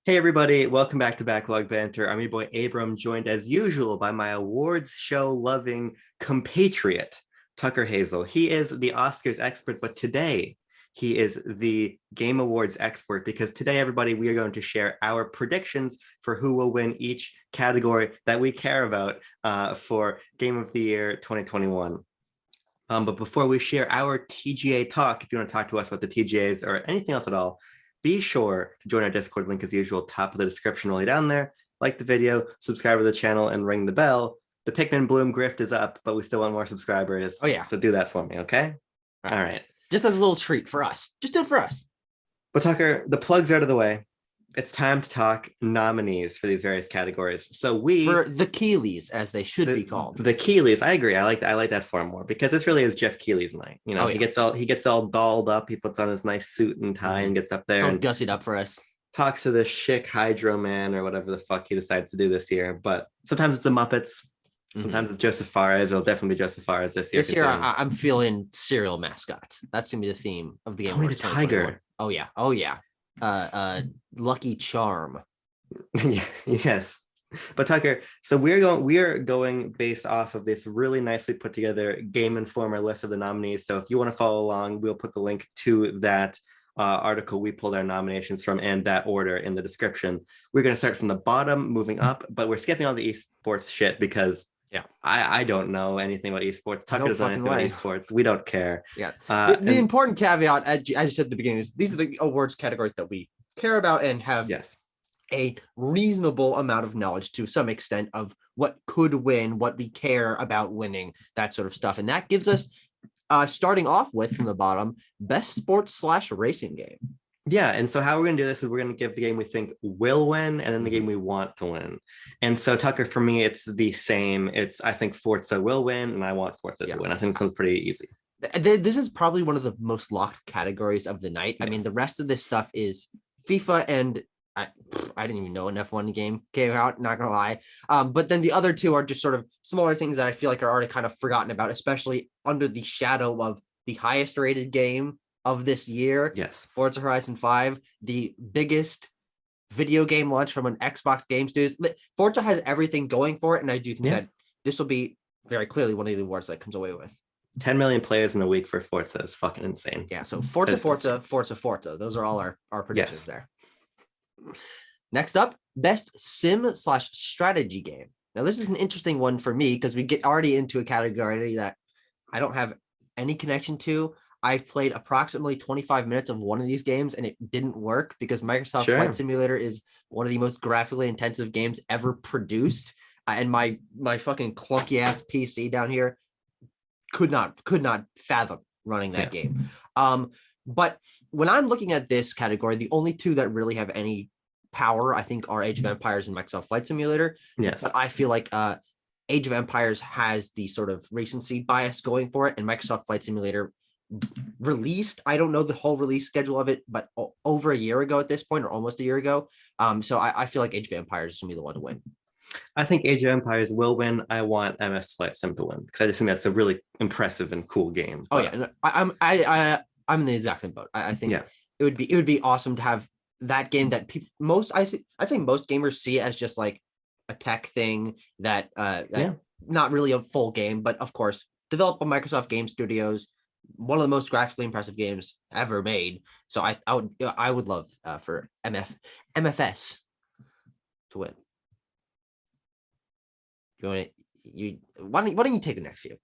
Hey everybody, welcome back to Backlog Banter. I'm your boy Abram, joined as usual by my awards show loving compatriot, Tucker Hazel. He is the Oscars expert, but today he is the Game Awards expert because today, everybody, we are going to share our predictions for who will win each category that we care about for Game of the Year 2021. But before we share our TGA talk, if you want to talk to us about the TGAs or anything else at all, be sure to join our Discord link as usual, top of the description, really down there. Like the video, subscribe to the channel, and ring the bell. The Pikmin Bloom grift is up, but we still want more subscribers. Oh, yeah. So do that for me, okay? All right. Just as a little treat for us. Just do it for us. But Tucker, the plugs out of the way. It's time to talk nominees for these various categories. So for the Keeleys, as they should be called. The Keeleys, I agree. I like that form more because this really is Jeff Keighley's night. You know, he gets all dolled up. He puts on his nice suit and tie and gets up there and gussied up for us. Talks to the chic Hydro Man or whatever the fuck he decides to do this year. But sometimes it's the Muppets. Sometimes it's Joseph Fares. It'll definitely be Joseph Fares this year. This year, I'm feeling cereal mascots. That's gonna be the theme of the game. Tony the Tiger. Oh yeah. Lucky Charm. Yes. But Tucker, so we are going based off of this really nicely put together Game Informer list of the nominees. So if you want to follow along, we'll put the link to that article we pulled our nominations from and that order in the description. We're going to start from the bottom, moving up, but we're skipping all the esports shit because I don't know anything about esports. Tucker doesn't know anything about esports. We don't care. Yeah. The important caveat, as you said at the beginning, is these are the awards categories that we care about and have a reasonable amount of knowledge to some extent of what could win, what we care about winning, that sort of stuff. And that gives us, starting off with from the bottom, best sports/racing game. Yeah, and so how we're going to do this is we're going to give the game we think will win and then the game we want to win. And so, Tucker, for me, it's the same. I think Forza will win, and I want Forza to win. I think this one's pretty easy. This is probably one of the most locked categories of the night. I mean, the rest of this stuff is FIFA, and I didn't even know an F1 game came out, not going to lie. But then the other two are just sort of smaller things that I feel like are already kind of forgotten about, especially under the shadow of the highest rated game of this year. Yes. Forza Horizon 5, the biggest video game launch from an Xbox Game Studios. Forza has everything going for it, and I do think that this will be very clearly one of the awards that comes away with. 10 million players in a week for Forza is fucking insane. Yeah, so Forza. Those are all our predictions there. Next up, best sim/strategy game. Now, this is an interesting one for me because we get already into a category that I don't have any connection to. I've played approximately 25 minutes of one of these games and it didn't work because Microsoft Flight Simulator is one of the most graphically intensive games ever produced. And my fucking clunky ass PC down here could not fathom running that game. But when I'm looking at this category, the only two that really have any power, I think, are Age of Empires and Microsoft Flight Simulator. Yes. But I feel like Age of Empires has the sort of recency bias going for it, and Microsoft Flight Simulator released, I don't know the whole release schedule of it, but over a year ago at this point, or almost a year ago. So I feel like Age of Empires is going to be the one to win. I think Age of Empires will win. I want MS Flight Sim to win because I just think that's a really impressive and cool game. Oh yeah, I'm in the exact same boat. I think it would be awesome to have that game that people I'd say most gamers see it as just like a tech thing that not really a full game, but of course developed by Microsoft Game Studios, one of the most graphically impressive games ever made. So I would love for MFS to win. Why don't you take the next few?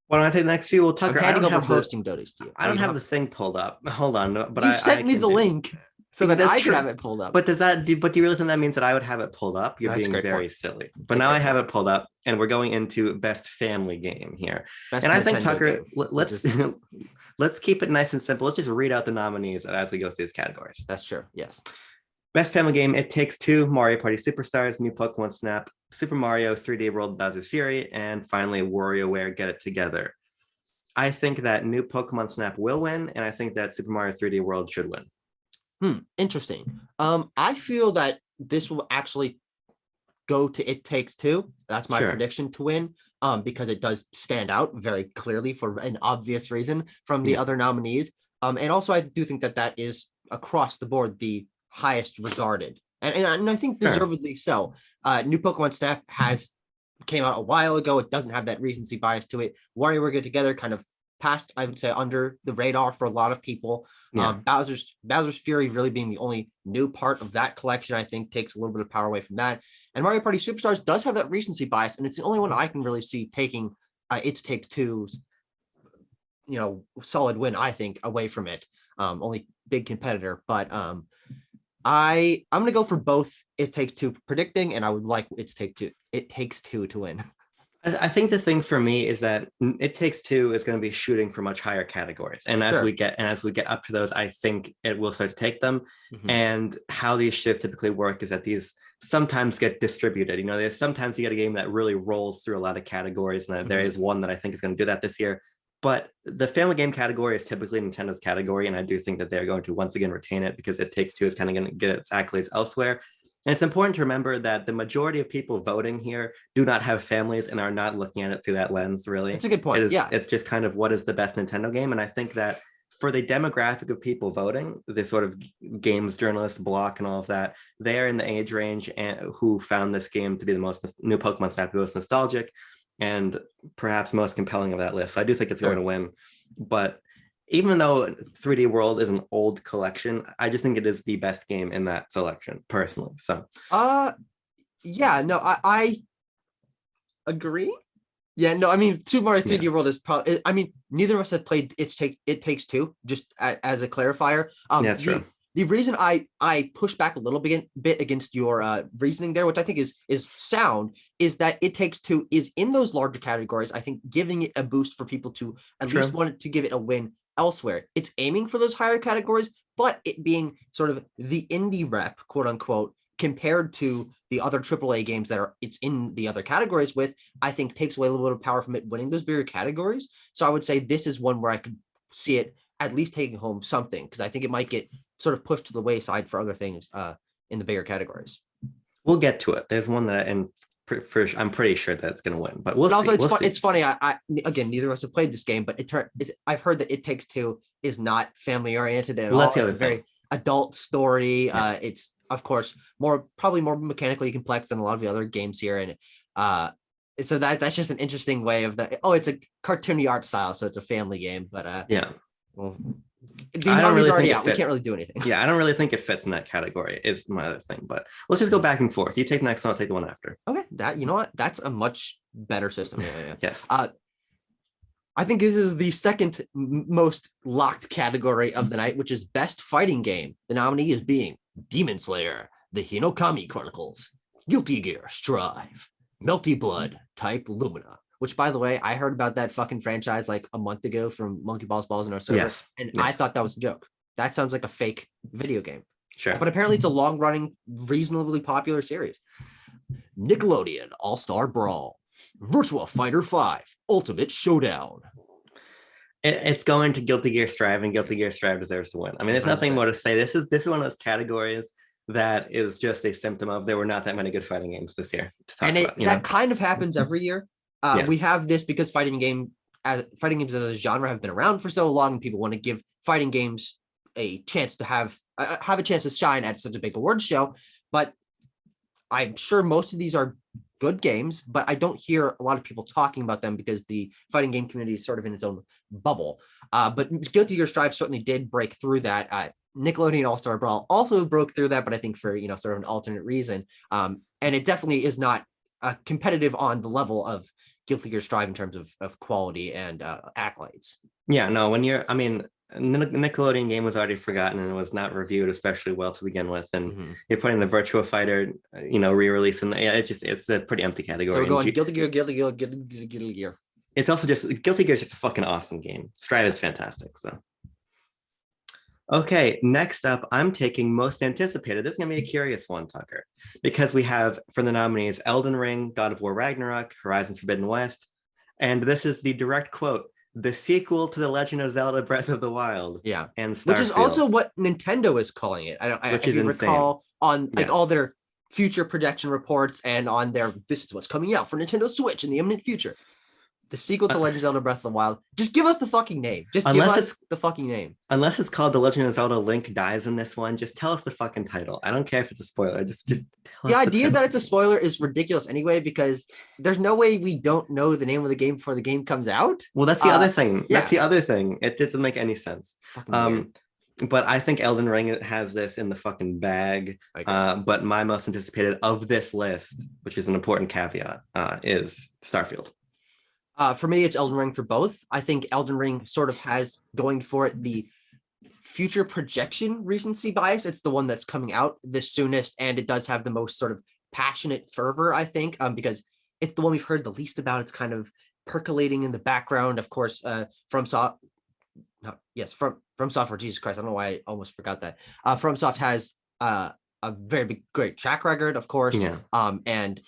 Why don't I take the next few? Well, Tucker, I'm handing over hosting duties to you. I don't have the thing pulled up. Hold on, but you sent me the link so that I could have it pulled up. But do you really think that means that I would have it pulled up? You're being very silly. But now I have it pulled up, and we're going into best family game here. And I think, Tucker, let's keep it nice and simple. Let's just read out the nominees as we go through these categories. That's true. Yes. Best family game: It Takes Two, Mario Party Superstars, New Pokemon Snap, Super Mario 3D World: Bowser's Fury, and finally WarioWare Get It Together. I think that New Pokemon Snap will win, and I think that Super Mario 3D World should win. Interesting. I feel that this will actually go to It Takes Two. That's my prediction to win, because it does stand out very clearly for an obvious reason from the other nominees. And also, I do think that is across the board the highest regarded, and I think deservedly so. New Pokemon Snap came out a while ago. It doesn't have that recency bias to it. WarioWare Get Together kind of passed, I would say, under the radar for a lot of people. Bowser's Fury really being the only new part of that collection, I think, takes a little bit of power away from that. And Mario Party Superstars does have that recency bias, and it's the only one I can really see taking its Take-Two's, solid win, I think, away from it. Only big competitor, but I'm gonna go for both It Takes Two predicting, and I would like It Takes Two to win. I think the thing for me is that It Takes Two is going to be shooting for much higher categories, and as we get up to those, I think it will start to take them. And how these shifts typically work is that these sometimes get distributed. There's sometimes you get a game that really rolls through a lot of categories, and there is one that I think is going to do that this year. But the family game category is typically Nintendo's category, and I do think that they're going to once again retain it because It Takes Two is kind of going to get its accolades elsewhere. And it's important to remember that the majority of people voting here do not have families and are not looking at it through that lens, really. It's a good point. It's just kind of what is the best Nintendo game. And I think that for the demographic of people voting, this sort of games journalist block and all of that, they are in the age range and who found this game to be the most new Pokemon Snap, most nostalgic and perhaps most compelling of that list. So I do think it's going to win. But even though 3D World is an old collection, I just think it is the best game in that selection, personally. So, I agree. Yeah, no, I mean, Super Mario 3D World is probably. I mean, neither of us have played It Takes Two. Just as a clarifier, that's true. The reason I push back a little bit against your reasoning there, which I think is sound, is that It Takes Two is in those larger categories. I think giving it a boost for people to at least want to give it a win elsewhere. It's aiming for those higher categories, but it being sort of the indie rep, quote unquote, compared to the other AAA games that it's in the other categories with, I think takes away a little bit of power from it winning those bigger categories. So I would say this is one where I could see it at least taking home something, because I think it might get sort of pushed to the wayside for other things in the bigger categories. We'll get to it. There's one that I'm pretty sure that it's going to win, but we'll see. It's funny. I again, neither of us have played this game, but I've heard that It Takes Two is not family oriented at all. It's a very adult story. It's of course probably more mechanically complex than a lot of the other games here, and so that's just an interesting way of that. Oh, it's a cartoony art style, so it's a family game, but well, the numbers already out. We can't really do anything. Yeah, I don't really think it fits in that category is my other thing, but let's just go back and forth. You take the next one, I'll take the one after. Okay, you know what? That's a much better system. Yeah. Yes. I think this is the second most locked category of the night, which is best fighting game. The nominee is being Demon Slayer, The Hinokami Chronicles, Guilty Gear Strive, Melty Blood Type Lumina. Which, by the way, I heard about that fucking franchise like a month ago from Monkey Balls in our server, I thought that was a joke. That sounds like a fake video game. Sure. But apparently it's a long-running, reasonably popular series. Nickelodeon All-Star Brawl, Virtua Fighter 5 Ultimate Showdown. It's going to Guilty Gear Strive, and Guilty Gear Strive deserves to win. I mean, there's nothing more to say. This is one of those categories that is just a symptom of there were not that many good fighting games this year to talk about. That kind of happens every year. We have this because fighting games as a genre have been around for so long, and people want to give fighting games a chance to have a chance to shine at such a big awards show. But I'm sure most of these are good games, but I don't hear a lot of people talking about them because the fighting game community is sort of in its own bubble. But Guilty Gear Strive certainly did break through that. Nickelodeon All-Star Brawl also broke through that, but I think for sort of an alternate reason. And it definitely is not competitive on the level of Guilty Gear Strive in terms of quality and accolades. Yeah, no, Nickelodeon game was already forgotten and it was not reviewed especially well to begin with, and you're putting the Virtua Fighter, re-release, and it's a pretty empty category. So we're going Guilty Gear. It's also just Guilty Gear is just a fucking awesome game. Strive is fantastic. So, okay, next up, I'm taking most anticipated. This is gonna be a curious one, Tucker, because we have for the nominees Elden Ring, God of War Ragnarok, Horizon Forbidden West, and this is the direct quote: the sequel to The Legend of Zelda Breath of the Wild. Yeah. And Starfield. Which is also what Nintendo is calling it. If you recall on all their future projection reports and on their, this is what's coming out for Nintendo Switch in the imminent future. the sequel to Legend of Zelda Breath of the Wild. Just give us the fucking name. Just Unless give us it's- the fucking name. Unless it's called The Legend of Zelda Link Dies in this one, just tell us the fucking title. I don't care if it's a spoiler. Just tell The us idea title. that it's a spoiler is ridiculous anyway, because there's no way we don't know the name of the game before the game comes out. Well, that's the other thing. yeah. That's the other thing. It didn't make any sense. Fucking weird. But I think Elden Ring has this in the fucking bag. But my most anticipated of this list, which is an important caveat, is Starfield. For me, it's Elden Ring for both. I think Elden Ring sort of has going for it the future projection recency bias. It's the one that's coming out the soonest, and it does have the most sort of passionate fervor, I think, because it's the one we've heard the least about. It's kind of percolating in the background. Of course, FromSoft, Jesus Christ, I don't know why I almost forgot that. FromSoft has a very great track record, of course, and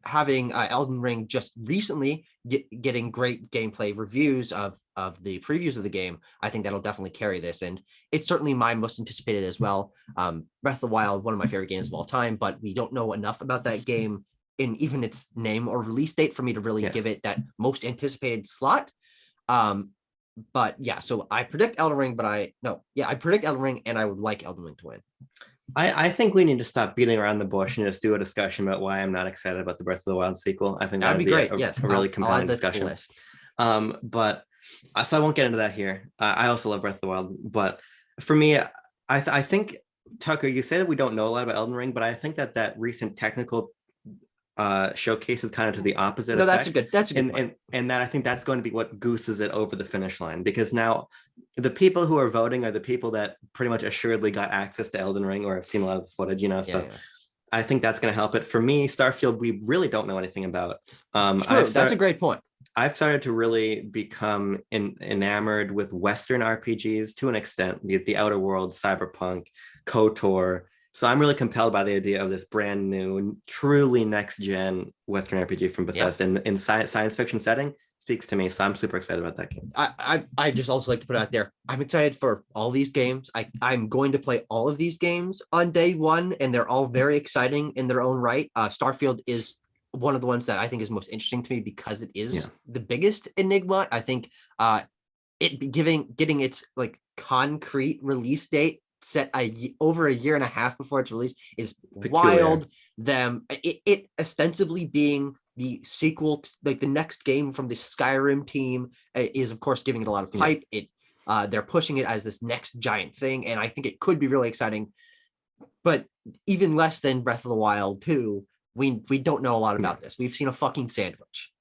having Elden Ring just recently getting great gameplay reviews of the previews of the game, I think that'll definitely carry this, and it's certainly my most anticipated as well. Breath of the Wild, one of my favorite games of all time, but we don't know enough about that game in even its name or release date for me to really give it that most anticipated slot. But yeah, so I predict Elden Ring, I predict Elden Ring, and I would like Elden Ring to win. I think we need to stop beating around the bush and just do a discussion about why I'm not excited about the Breath of the Wild sequel. I think that'd be great. A really compelling discussion. But so I won't get into that here. I also love Breath of the Wild, but for me, I think, Tucker, you say that we don't know a lot about Elden Ring, but I think that recent technical showcases kind of to the opposite. No, that's a good point. And that I think that's going to be what gooses it over the finish line, because now the people who are voting are the people that pretty much assuredly got access to Elden Ring or have seen a lot of the footage, I think that's going to help it. For me, Starfield, we really don't know anything about. True, that's a great point. I've started to really become enamored with Western RPGs to an extent, the Outer Worlds, Cyberpunk, KOTOR. So I'm really compelled by the idea of this brand new, truly next-gen Western RPG from Bethesda in science fiction setting. Speaks to me, so I'm super excited about that game. I just also like to put out there, I'm excited for all these games. I'm going to play all of these games on day one, and they're all very exciting in their own right. Starfield is one of the ones that I think is most interesting to me because it is the biggest enigma. I think getting its like concrete release date set over a year and a half before its release is wild. It ostensibly being the sequel to, like, the next game from the Skyrim team is of course giving it a lot of hype. They're pushing it as this next giant thing, and I think it could be really exciting, but even less than Breath of the Wild 2. We don't know a lot about this. We've seen a fucking sandwich.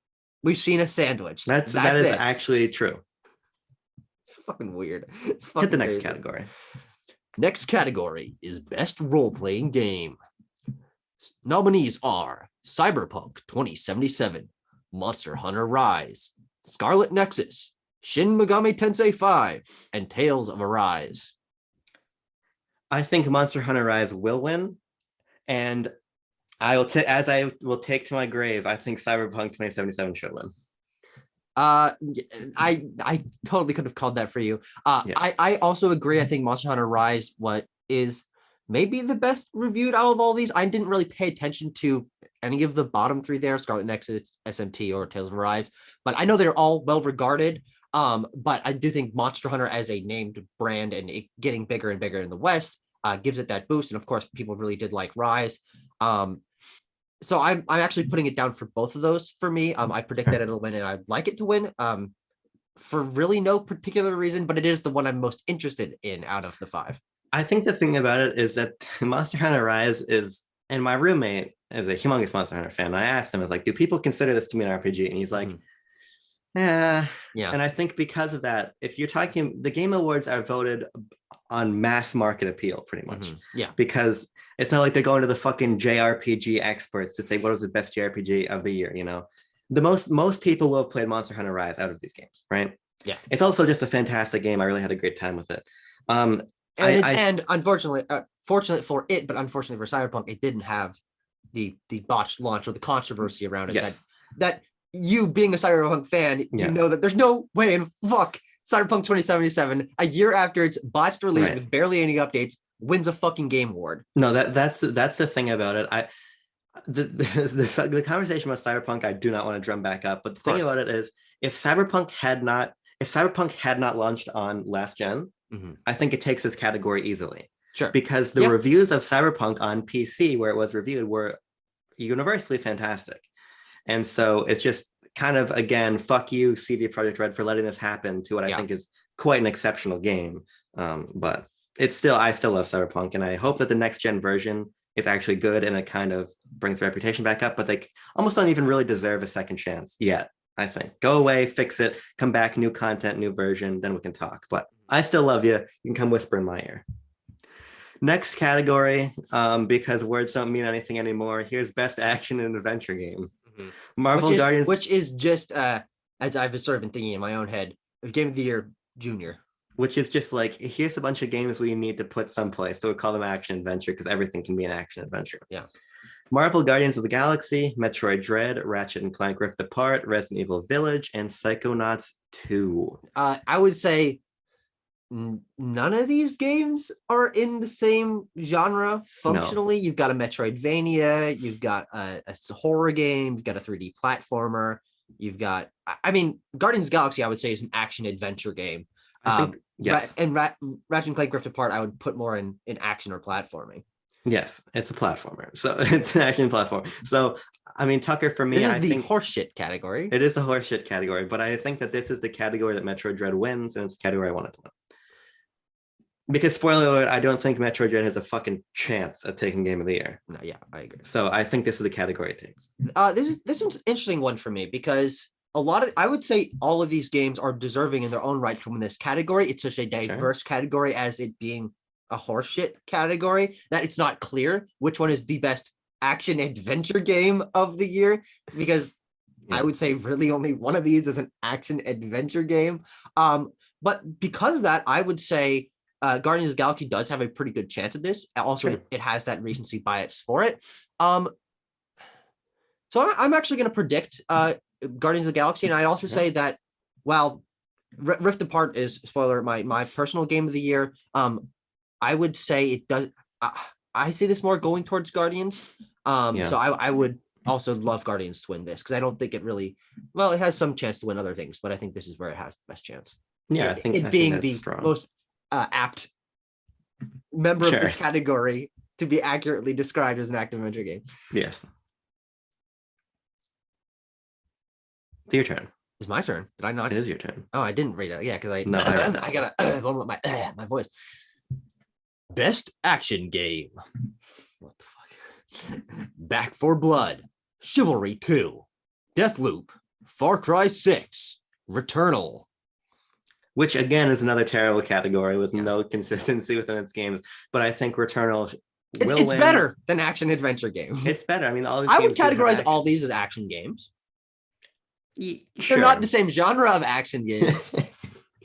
We've seen a sandwich. That is actually true. It's fucking weird. Hit the next category. Next category is Best Role-Playing Game. Nominees are Cyberpunk 2077, Monster Hunter Rise, Scarlet Nexus, Shin Megami Tensei 5, and Tales of Arise. I think Monster Hunter Rise will win, and I will take to my grave, I think Cyberpunk 2077 should win. I totally could have called that for you. I also agree. I think Monster Hunter Rise is maybe the best reviewed out of all these. I didn't really pay attention to any of the bottom three there, Scarlet Nexus, SMT, or Tales of Arise, but I know they're all well regarded. But I do think Monster Hunter as a named brand and it getting bigger and bigger in the West gives it that boost. And of course, people really did like Rise. So I'm actually putting it down for both of those for me. I predict that it'll win, and I'd like it to win for really no particular reason, but it is the one I'm most interested in out of the five. I think the thing about it is that Monster Hunter Rise is, and my roommate is a humongous Monster Hunter fan. I asked him, I was like, do people consider this to be an RPG? And he's like, yeah. And I think because of that, if you're talking, the Game Awards are voted on mass market appeal pretty much. Because it's not like they're going to the fucking JRPG experts to say what was the best JRPG of the year, The most people will have played Monster Hunter Rise out of these games, right? Yeah. It's also just a fantastic game. I really had a great time with it. And unfortunately, fortunate for it, but unfortunately for Cyberpunk, it didn't have the botched launch or the controversy around it. Yes. That you being a Cyberpunk fan, you know that there's no way in fuck Cyberpunk 2077, a year after its botched release with barely any updates, wins a fucking Game Award. No, that's the thing about it. the conversation about Cyberpunk, I do not want to drum back up. But the thing about it is, if Cyberpunk had not launched on last gen, I think it takes this category easily. Sure. Because the reviews of Cyberpunk on PC, where it was reviewed, were universally fantastic. And so it's just kind of, again, fuck you, CD Projekt Red, for letting this happen to what I think is quite an exceptional game. But I still love Cyberpunk, and I hope that the next gen version is actually good and it kind of brings the reputation back up. But they almost don't even really deserve a second chance yet. I think go away, fix it, come back, new content, new version, then we can talk. But I still love you. You can come whisper in my ear. Next category, because words don't mean anything anymore. Here's best action and adventure game. Marvel Guardians, which is just as I've sort of been thinking in my own head, Game of the Year Junior. Which is just like, here's a bunch of games we need to put someplace, so we call them action adventure because everything can be an action adventure. Yeah. Marvel Guardians of the Galaxy, Metroid Dread, Ratchet and Clank Rift Apart, Resident Evil Village, and Psychonauts 2. I would say none of these games are in the same genre functionally. No. You've got a Metroidvania, you've got a horror game, you've got a 3D platformer, you've got, I mean, Guardians of the Galaxy, I would say, is an action adventure game. I think, yes. And Ratchet and Clank Rift Apart, I would put more in action or platforming. Yes, it's a platformer. So it's an action platform. So, I mean, Tucker, for me, I think horseshit category. It is a horseshit category, but I think that this is the category that Metroid Dread wins, and it's the category I wanted to win. Because, spoiler alert, I don't think Metroid Dread has a fucking chance at taking Game of the Year. No, yeah, I agree. So I think this is the category it takes. This one's an interesting one for me because I would say all of these games are deserving in their own right to win this category. It's such a diverse category, as it being a horseshit category, that it's not clear which one is the best action adventure game of the year, because I would say really only one of these is an action adventure game. But because of that, I would say Guardians of the Galaxy does have a pretty good chance at this. Also, it has that recency bias for it. So I'm actually going to predict Guardians of the Galaxy, and I also say that while Rift Apart is, spoiler, my personal game of the year, I would say it does. I see this more going towards Guardians. So I would also love Guardians to win this, because I don't think it really, well, it has some chance to win other things, but I think this is where it has the best chance. Yeah, I think being the strong. Most apt member of this category to be accurately described as an action adventure game. Yes. It's your turn. It's my turn. Did I not? It is your turn. Oh, I didn't read it. Yeah, because I gotta go with my voice. Best action game. What the fuck? Back 4 Blood, Chivalry 2, Deathloop, Far Cry 6, Returnal. Which again is another terrible category with no consistency within its games. But I think Returnal it's better than action adventure games. It's better. I mean, I would categorize all these as action games. They're not the same genre of action games.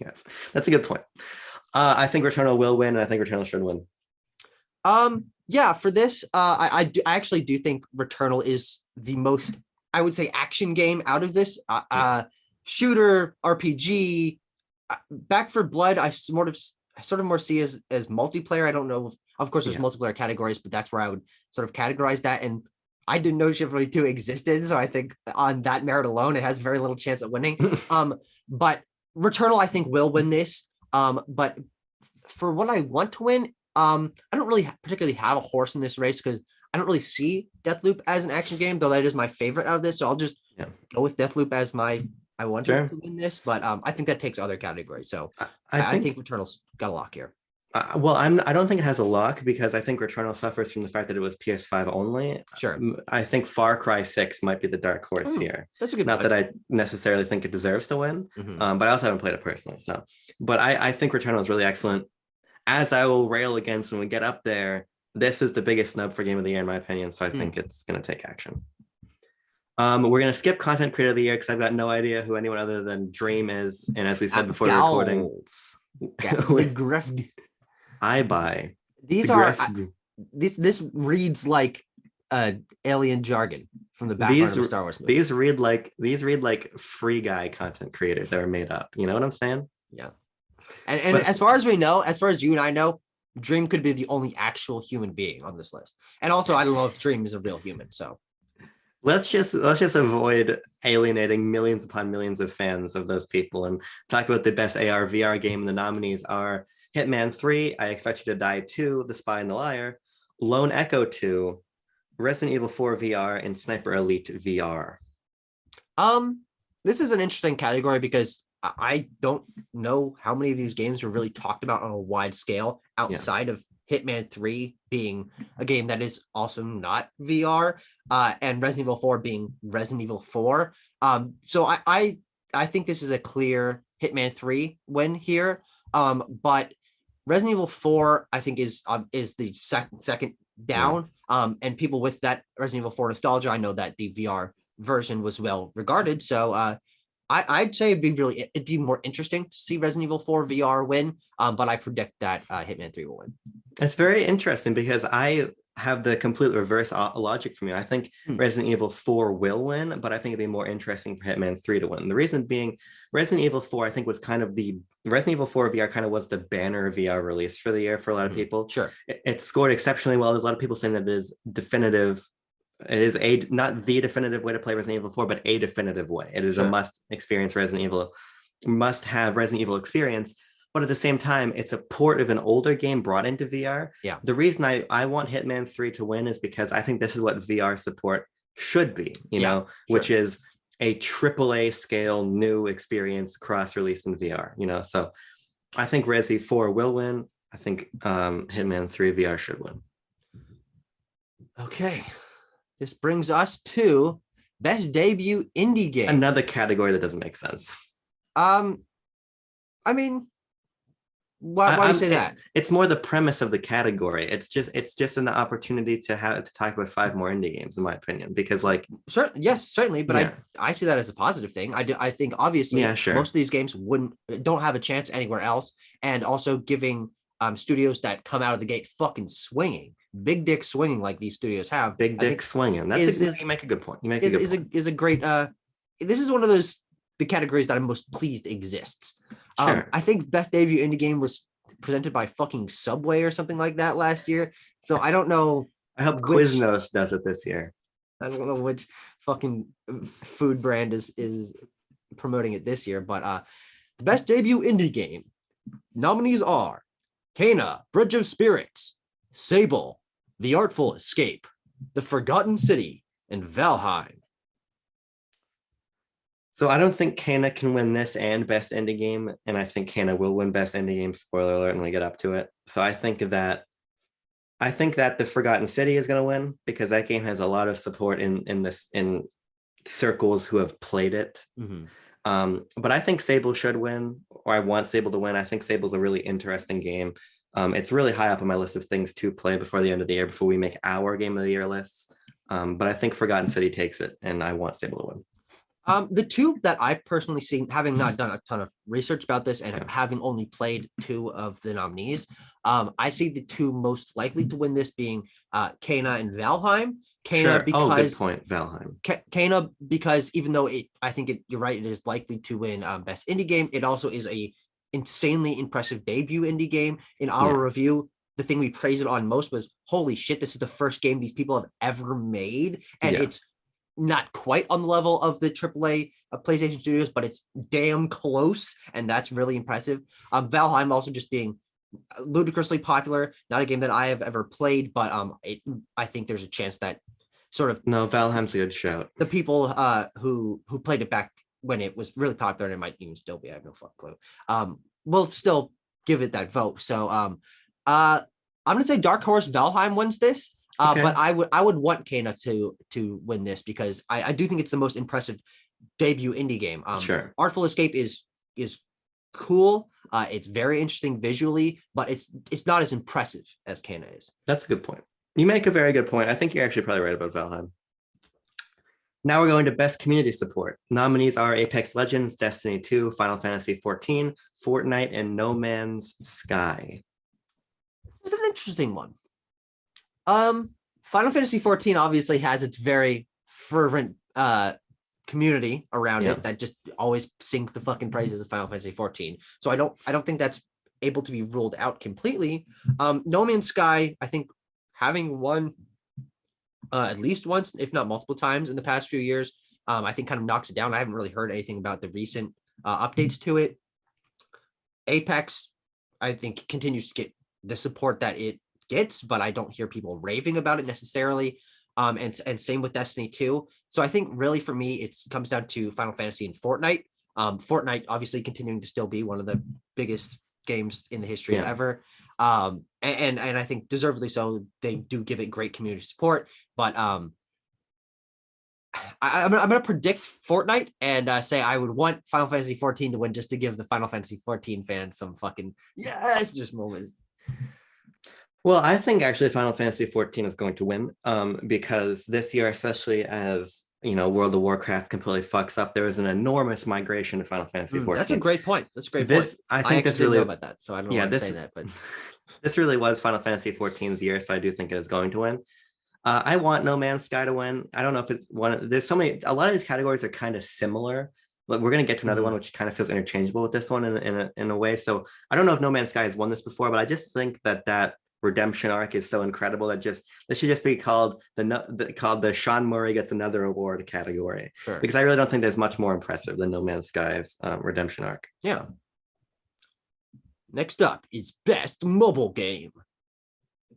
Yes, that's a good point. I think Returnal will win, and I think Returnal should win. Yeah, for this, I actually do think Returnal is the most, I would say, action game out of this. Shooter, RPG, Back 4 Blood, I sort of more see as multiplayer. I don't know. Of course, there's multiplayer categories, but that's where I would sort of categorize that. And I didn't know Chivalry 2 existed, so I think on that merit alone, it has very little chance at winning. But Returnal, I think, will win this. But for what I want to win, I don't really particularly have a horse in this race, because I don't really see Deathloop as an action game, though that is my favorite out of this. So I'll just go with Deathloop as I want to win this. But I think that takes other categories. So I think Returnal's got a lock here. Well, I don't think it has a lock, because I think Returnal suffers from the fact that it was PS5 only. Sure. I think Far Cry 6 might be the dark horse here. That's a good Not point. that I necessarily think it deserves to win, but I also haven't played it personally. So, but I think Returnal is really excellent. As I will rail against when we get up there, this is the biggest snub for Game of the Year, in my opinion. So I think it's going to take action. We're going to skip Content Creator of the Year, because I've got no idea who anyone other than Dream is. And as we said before the recording, I buy. These are this reads like alien jargon from the background of a Star Wars movie. These read like free guy content creators that are made up. You know what I'm saying? Yeah. And as far as we know, as far as you and I know, Dream could be the only actual human being on this list. And also, I don't know if Dream is a real human. So let's just avoid alienating millions upon millions of fans of those people and talk about the best AR VR game. The nominees are Hitman 3, I Expect You to Die 2, The Spy and the Liar, Lone Echo 2, Resident Evil 4 VR, and Sniper Elite VR. This is an interesting category because I don't know how many of these games were really talked about on a wide scale outside of Hitman 3 being a game that is also not VR, and Resident Evil 4 being Resident Evil 4. So I think this is a clear Hitman 3 win here. But Resident Evil 4, I think, is the second down. And people with that Resident Evil 4 nostalgia, I know that the VR version was well regarded. So I'd say it'd be more interesting to see Resident Evil 4 VR win. But I predict that Hitman 3 will win. It's very interesting because I have the complete reverse logic from you. I think Resident Evil 4 will win, but I think it'd be more interesting for Hitman 3 to win. The reason being, Resident Evil 4, I think, was kind of Resident Evil 4 VR kind of was the banner VR release for the year for a lot of people. Sure. It scored exceptionally well. There's a lot of people saying that it is definitive. It is not the definitive way to play Resident Evil 4, but a definitive way. It is a must have Resident Evil experience. But at the same time, it's a port of an older game brought into VR. Yeah. The reason I want Hitman 3 to win is because I think this is what VR support should be, which is a AAA scale new experience cross-released in VR, So I think Resi 4 will win. I think Hitman 3 VR should win. Okay. This brings us to Best Debut Indie Game. Another category that doesn't make sense. I mean, why do you say that? It's more the premise of the category. It's just an opportunity to talk about 5 more indie games, in my opinion, because certainly, but I see that as a positive thing. I think obviously most of these games don't have a chance anywhere else, and also giving studios that come out of the gate fucking swinging, big dick swinging like these studios have. Big dick swinging. You make a good point. Is a great. This is one of the categories that I'm most pleased exists. Sure. I think Best Debut Indie Game was presented by fucking Subway or something like that last year. So I don't know. I hope Quiznos does it this year. I don't know which fucking food brand is promoting it this year, but the Best Debut Indie Game nominees are Kena, Bridge of Spirits, Sable, The Artful Escape, The Forgotten City, and Valheim. So I don't think Kena can win this and Best Indie Game, and I think Kena will win Best Indie Game. Spoiler alert when we get up to it. So I think that The Forgotten City is going to win because that game has a lot of support in circles who have played it. Mm-hmm. But I think Sable should win, or I want Sable to win. I think Sable's a really interesting game. It's really high up on my list of things to play before the end of the year, before we make our Game of the Year lists. But I think Forgotten City takes it, and I want Sable to win. The two that I personally see, having not done a ton of research about this and having only played 2 of the nominees, I see the 2 most likely to win this being Kena and Valheim. Kena because good point, Valheim. Kena because even though you're right, it is likely to win Best Indie Game. It also is a insanely impressive debut indie game. In our review, the thing we praised it on most was, holy shit, this is the first game these people have ever made, and it's not quite on the level of the AAA PlayStation Studios, but it's damn close, and that's really impressive. Valheim also just being ludicrously popular, not a game that I have ever played, but I think there's a chance that Valheim's a good shout. The people who played it back when it was really popular, and it might even still be, I have no fucking clue, will still give it that vote. So I'm gonna say Dark Horse Valheim wins this. But I would want Kena to win this because I do think it's the most impressive debut indie game. Artful Escape is cool. It's very interesting visually, but it's not as impressive as Kena is. That's a good point. You make a very good point. I think you're actually probably right about Valheim. Now we're going to Best Community Support. Nominees are Apex Legends, Destiny 2, Final Fantasy 14, Fortnite, and No Man's Sky. This is an interesting one. Final Fantasy 14 obviously has its very fervent community around it that just always sings the fucking praises of Final Fantasy 14. So I don't think that's able to be ruled out completely. No Man's Sky, I think, having won at least once, if not multiple times in the past few years, I think kind of knocks it down. I haven't really heard anything about the recent updates to it. Apex, I think, continues to get the support that it gets, but I don't hear people raving about it necessarily. And same with Destiny 2. So I think really for me, it comes down to Final Fantasy and Fortnite. Fortnite obviously continuing to still be one of the biggest games in the history of ever. And I think deservedly so. They do give it great community support, but I'm going to predict Fortnite and say I would want Final Fantasy 14 to win just to give the Final Fantasy 14 fans some fucking yes, just moments. Well, I think actually Final Fantasy 14 is going to win because this year, especially as World of Warcraft completely fucks up, there was an enormous migration to Final Fantasy 14. That's a great point. That's a great point. I think this really didn't know about that, so I don't know why I'm saying that, but this really was Final Fantasy 14's year, so I do think it is going to win. I want No Man's Sky to win. I don't know if it's one. There's so many. A lot of these categories are kind of similar. Like we're gonna get to another one, which kind of feels interchangeable with this one in a way. So I don't know if No Man's Sky has won this before, but I just think that redemption arc is so incredible that this should just be called the Sean Murray gets another award category. Sure. Because I really don't think there's much more impressive than No Man's Sky's redemption arc. Yeah. Next up is best mobile game.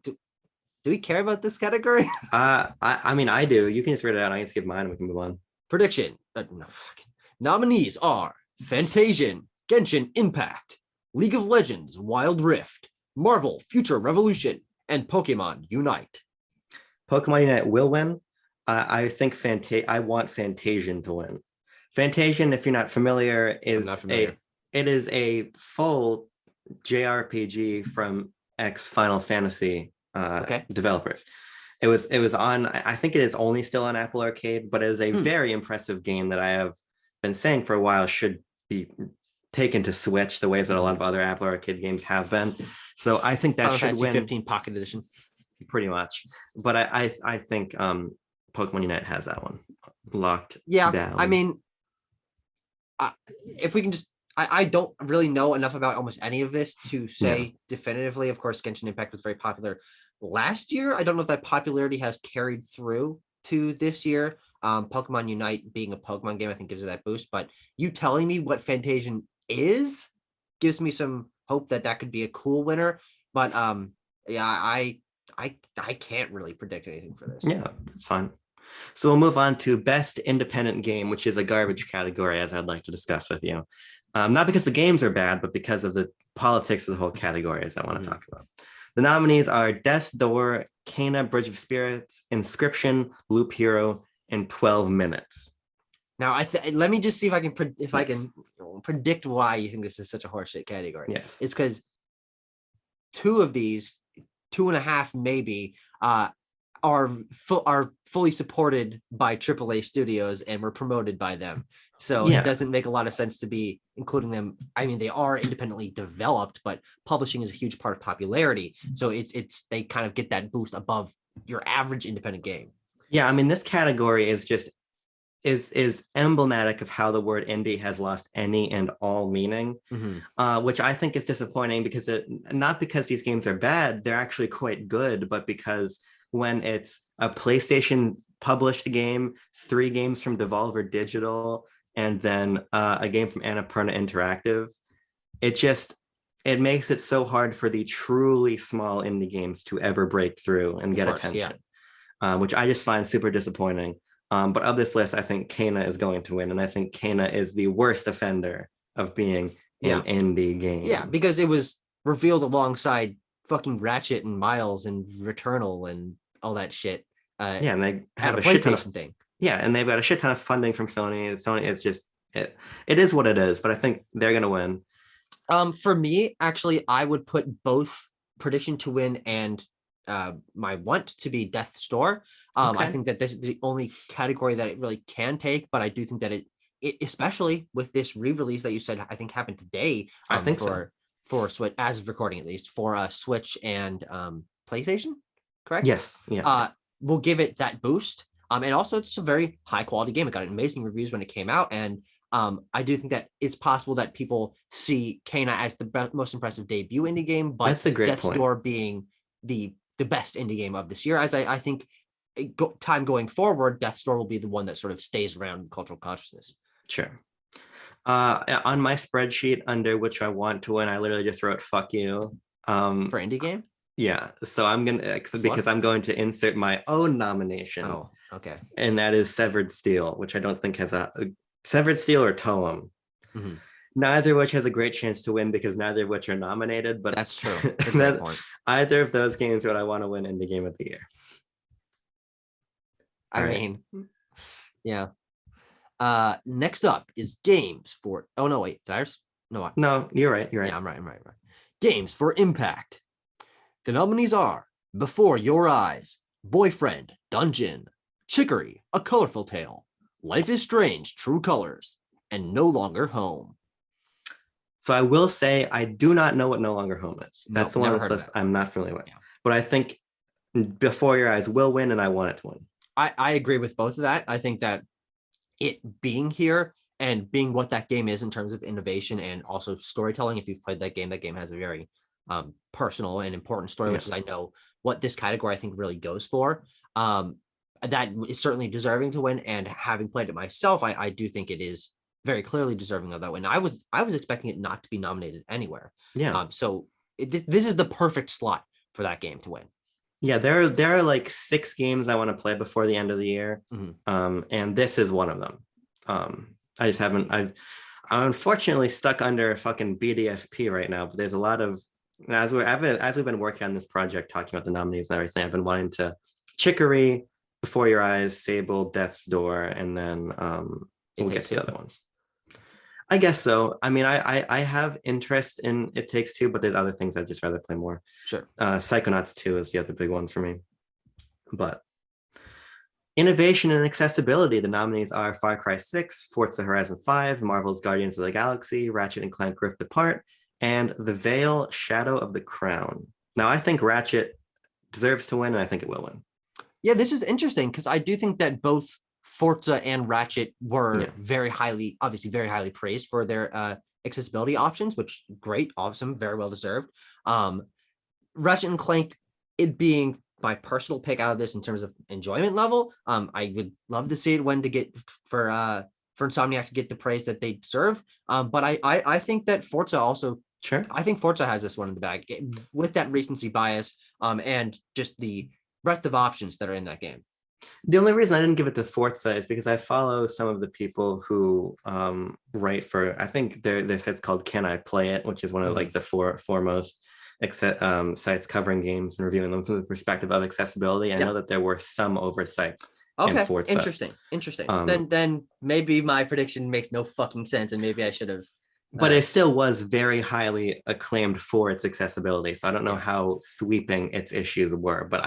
Do we care about this category? I mean, I do. You can just read it out. I can skip mine and we can move on. Prediction. Nominees are Fantasian, Genshin Impact, League of Legends, Wild Rift, Marvel Future Revolution, and Pokemon Unite. Pokemon Unite will win. I think I want Fantasian to win. Fantasian, if you're not familiar, is a full JRPG from ex Final Fantasy developers. It was on, I think it is only still on Apple Arcade, but it is a very impressive game that I have been saying for a while should be taken to Switch the ways that a lot of other Apple Arcade games have been. So I think that should win. 15 Pocket Edition. Pretty much. But I think Pokemon Unite has that one locked down. I mean, if we can just, I don't really know enough about almost any of this to say definitively. Of course, Genshin Impact was very popular last year. I don't know if that popularity has carried through to this year. Pokemon Unite being a Pokemon game, I think gives it that boost. But you telling me what Fantasian is gives me some hope that could be a cool winner. But I can't really predict anything for this. Yeah, it's fine. So we'll move on to best independent game, which is a garbage category, as I'd like to discuss with you. Not because the games are bad, but because of the politics of the whole category, as I want to talk about. The nominees are Death's Door, Kena, Bridge of Spirits, Inscription, Loop Hero, and 12 Minutes. Now, let me just see if I can predict why you think this is such a horseshit category. Yes, it's because two of these, 2.5 maybe, are fully supported by AAA studios and were promoted by them. So it doesn't make a lot of sense to be including them. I mean, they are independently developed, but publishing is a huge part of popularity. So they kind of get that boost above your average independent game. Yeah, I mean, this category is just is emblematic of how the word indie has lost any and all meaning, which I think is disappointing because not because these games are bad, they're actually quite good, but because when it's a PlayStation published game, 3 games from Devolver Digital, and then a game from Annapurna Interactive, it makes it so hard for the truly small indie games to ever break through and get attention, which I just find super disappointing. But of this list, I think Kena is going to win, and I think Kena is the worst offender of being an indie game. Yeah, because it was revealed alongside fucking Ratchet and Miles and Returnal and all that shit. And they have a shit ton of thing. Yeah, and they've got a shit ton of funding from Sony. Sony is just it is what it is, but I think they're gonna win. For me, actually, I would put both prediction to win and my want to be Death's Door. I think that this is the only category that it really can take, but I do think that it especially with this re-release that you said I think happened today. I think for Switch, as of recording at least, for Switch and PlayStation, correct? Yes. Yeah. We'll give it that boost. And also it's a very high quality game. It got amazing reviews when it came out, and I do think that it's possible that people see Kena as the most impressive debut indie game, but That's a great Death's point. Door being the best indie game of this year. As I think time going forward, Death's Door will be the one that sort of stays around in cultural consciousness. Sure. On my spreadsheet under which I want to win, I literally just wrote "fuck you." For indie game? Yeah, so I'm gonna because I'm going to insert my own nomination. Oh, okay. And that is Severed Steel, which I don't think has a Severed Steel or Toem. Mm-hmm. Neither of which has a great chance to win because neither of which are nominated. But that's true. That's a great point. Either of those games would I want to win Indie Game of the Year. I mean, yeah. Next up is games for. Oh no, wait, did I? No, you're right. You're right. Yeah, I'm right. Games for impact. The nominees are Before Your Eyes, Boyfriend, Dungeon, Chicory, A Colorful Tale, Life is Strange, True Colors, and No Longer Home. So I will say I do not know what No Longer Home is. That's the one on this list I'm not familiar with. Yeah. But I think Before Your Eyes will win, and I want it to win. I agree with both of that. I think that it being here and being what that game is in terms of innovation and also storytelling, if you've played that game has a very personal and important story, which is I know what this category I think really goes for. That is certainly deserving to win, and having played it myself, I do think it is very clearly deserving of that win. I was expecting it not to be nominated anywhere. Yeah. So this is the perfect slot for that game to win. Yeah, there are like 6 games I want to play before the end of the year, and this is one of them. I just haven't. I'm unfortunately stuck under fucking BDSP right now, but there's a lot of as we've been working on this project, talking about the nominees and everything. I've been wanting to Chicory, Before Your Eyes, Sable, Death's Door, and then we'll get to the other ones. I guess so. I mean, I have interest in It Takes Two, but there's other things I'd just rather play more. Sure. Psychonauts 2 is the other big one for me. But innovation and accessibility, the nominees are Far Cry 6, Forza Horizon 5, Marvel's Guardians of the Galaxy, Ratchet and Clank Rift Apart, and The Veil, Shadow of the Crown. Now, I think Ratchet deserves to win, and I think it will win. Yeah, this is interesting because I do think that both Forza and Ratchet were very highly praised for their accessibility options, which great, awesome, very well deserved. Ratchet and Clank, it being my personal pick out of this in terms of enjoyment level, I would love to see it win to get for Insomniac to get the praise that they deserve. But I think that Forza also. Sure. I think Forza has this one in the bag with that recency bias and just the breadth of options that are in that game. The only reason I didn't give it to Forza is because I follow some of the people who write for, I think their site's called Can I Play It, which is one of like the foremost sites covering games and reviewing them from the perspective of accessibility. I know that there were some oversights. Okay, interesting. Then maybe my prediction makes no fucking sense, and maybe I should have. But it still was very highly acclaimed for its accessibility. So I don't know how sweeping its issues were, but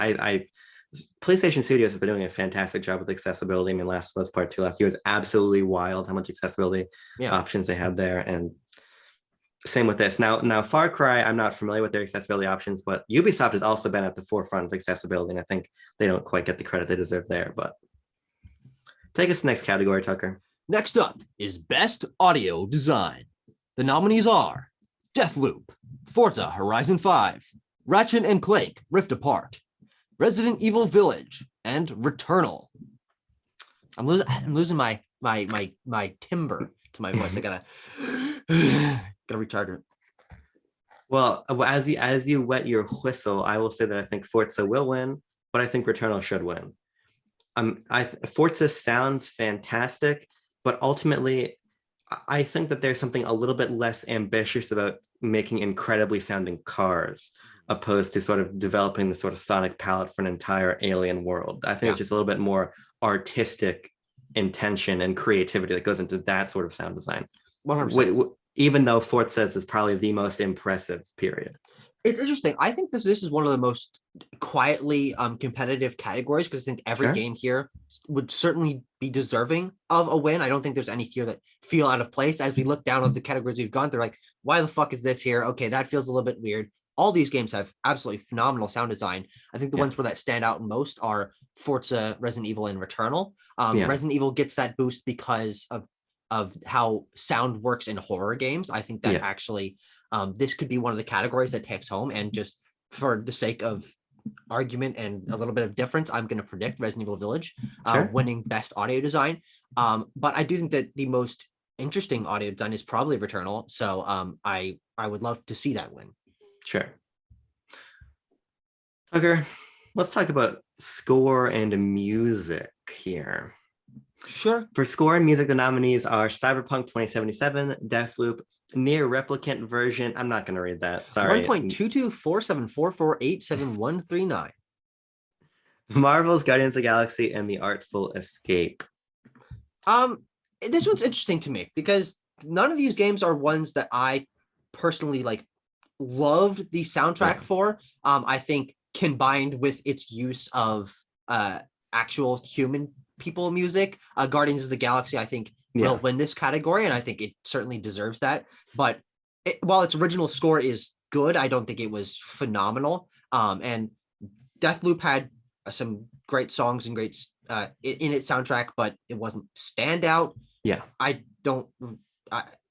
PlayStation Studios has been doing a fantastic job with accessibility. I mean, Last of Us Part 2 last year was absolutely wild how much accessibility options they had there. And same with this. Now, Far Cry, I'm not familiar with their accessibility options, but Ubisoft has also been at the forefront of accessibility, and I think they don't quite get the credit they deserve there. But take us to the next category, Tucker. Next up is Best Audio Design. The nominees are Deathloop, Forza Horizon 5, Ratchet and Clank Rift Apart, Resident Evil Village, and Returnal. I'm losing my timbre to my voice. I gotta retard it. Well, as you wet your whistle, I will say that I think Forza will win, but I think Returnal should win. Forza sounds fantastic, but ultimately, I think that there's something a little bit less ambitious about making incredibly sounding cars, opposed to sort of developing the sort of sonic palette for an entire alien world. I think it's just a little bit more artistic intention and creativity that goes into that sort of sound design. 100%. Even though Forza is probably the most impressive, period. It's interesting. I think this is one of the most quietly competitive categories because I think every game here would certainly be deserving of a win. I don't think there's any here that feel out of place. As we look down at the categories we've gone through, like, why the fuck is this here? Okay, that feels a little bit weird. All these games have absolutely phenomenal sound design. I think the ones where that stand out most are Forza, Resident Evil, and Returnal. Resident Evil gets that boost because of of how sound works in horror games. I think that actually this could be one of the categories that takes home. And just for the sake of argument and a little bit of difference, I'm going to predict Resident Evil Village winning best audio design. But I do think that the most interesting audio design is probably Returnal. So I would love to see that win. Sure. Tucker, let's talk about score and music here. Sure. For score and music, the nominees are Cyberpunk 2077, Deathloop, Near Replicant Version. I'm not going to read that. Sorry. 1.22474487139. Marvel's Guardians of the Galaxy and The Artful Escape. This one's interesting to me because none of these games are ones that I personally like loved the soundtrack for. I think combined with its use of actual human people music, Guardians of the Galaxy, I think will win this category, and I think it certainly deserves that. But while its original score is good, I don't think it was phenomenal. And Deathloop had some great songs and great in its soundtrack, but it wasn't standout.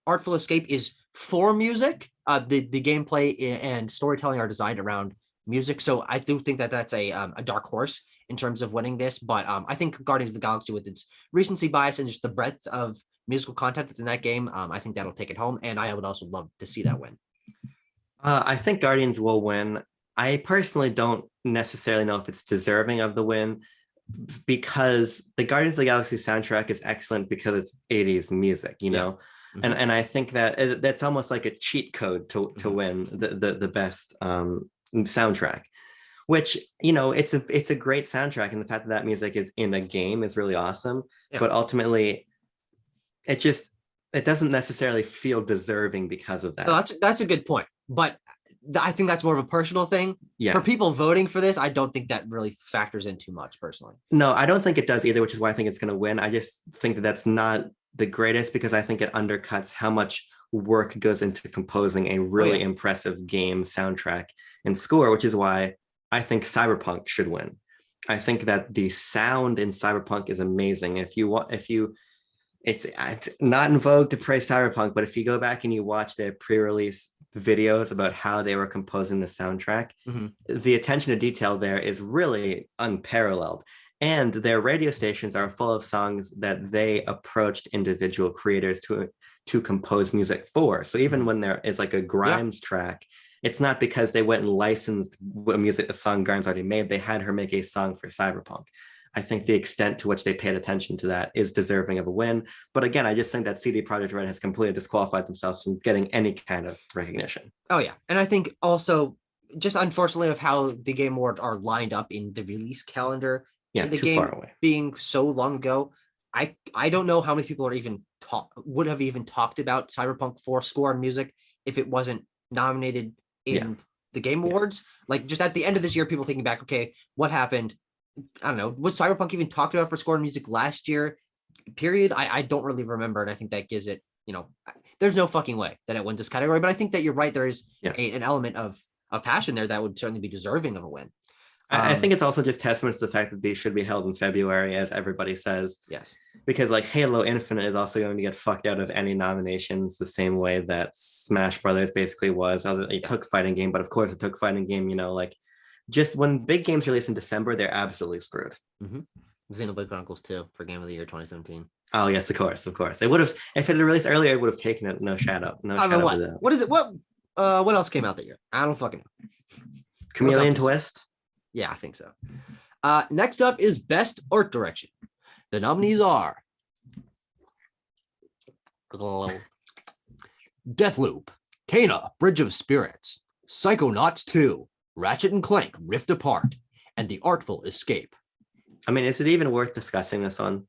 Artful Escape is for music. The gameplay and storytelling are designed around music, so I do think that that's a dark horse in terms of winning this. But I think Guardians of the Galaxy, with its recency bias and just the breadth of musical content that's in that game, I think that'll take it home, and I would also love to see that win. I think Guardians will win. I personally don't necessarily know if it's deserving of the win, because the Guardians of the Galaxy soundtrack is excellent because it's 80s music, you know? And I think that that's almost like a cheat code to win the best soundtrack, which, you know, it's a great soundtrack, and the fact that music is in a game is really awesome. But ultimately it doesn't necessarily feel deserving because of that. No, that's a good point, but I think that's more of a personal thing. For people voting for this, I don't think that really factors in too much personally. No, I don't think it does either, which is why I think it's going to win. I just think that that's not the greatest, because I think it undercuts how much work goes into composing a really impressive game soundtrack and score, which is why I think Cyberpunk should win. I think that the sound in Cyberpunk is amazing. It's not in vogue to praise Cyberpunk, but if you go back and you watch the pre-release videos about how they were composing the soundtrack, the attention to detail there is really unparalleled. And their radio stations are full of songs that they approached individual creators to compose music for. So even when there is like a Grimes track, it's not because they went and licensed a song Grimes already made. They had her make a song for Cyberpunk. I think the extent to which they paid attention to that is deserving of a win. But again, I just think that CD Projekt Red has completely disqualified themselves from getting any kind of recognition. Oh yeah, and I think also just unfortunately of how the Game Awards are lined up in the release calendar. The too game far away. Being so long ago, I don't know how many people are would have even talked about Cyberpunk for score and music if it wasn't nominated in the Game Awards. Like just at the end of this year, people thinking back, okay, what happened? I don't know. Was Cyberpunk even talked about for score and music last year? Period. I don't really remember, and I think that gives it, you know, there's no fucking way that it wins this category. But I think that you're right. There is an element of passion there that would certainly be deserving of a win. I think it's also just testament to the fact that these should be held in February, as everybody says. Yes. Because like Halo Infinite is also going to get fucked out of any nominations the same way that Smash Brothers basically was. It took fighting game, but of course it took fighting game, you know, like just when big games release in December, they're absolutely screwed. Xenoblade Chronicles 2 for Game of the Year 2017. Oh yes, of course. It would have, if it had released earlier, it would have taken it. No shadow. What is it? What else came out that year? I don't fucking know. Chameleon Twist. Yeah, I think so. Next up is Best Art Direction. The nominees are Deathloop, Kena, Bridge of Spirits, Psychonauts 2, Ratchet and Clank, Rift Apart, and The Artful Escape. I mean, is it even worth discussing this one?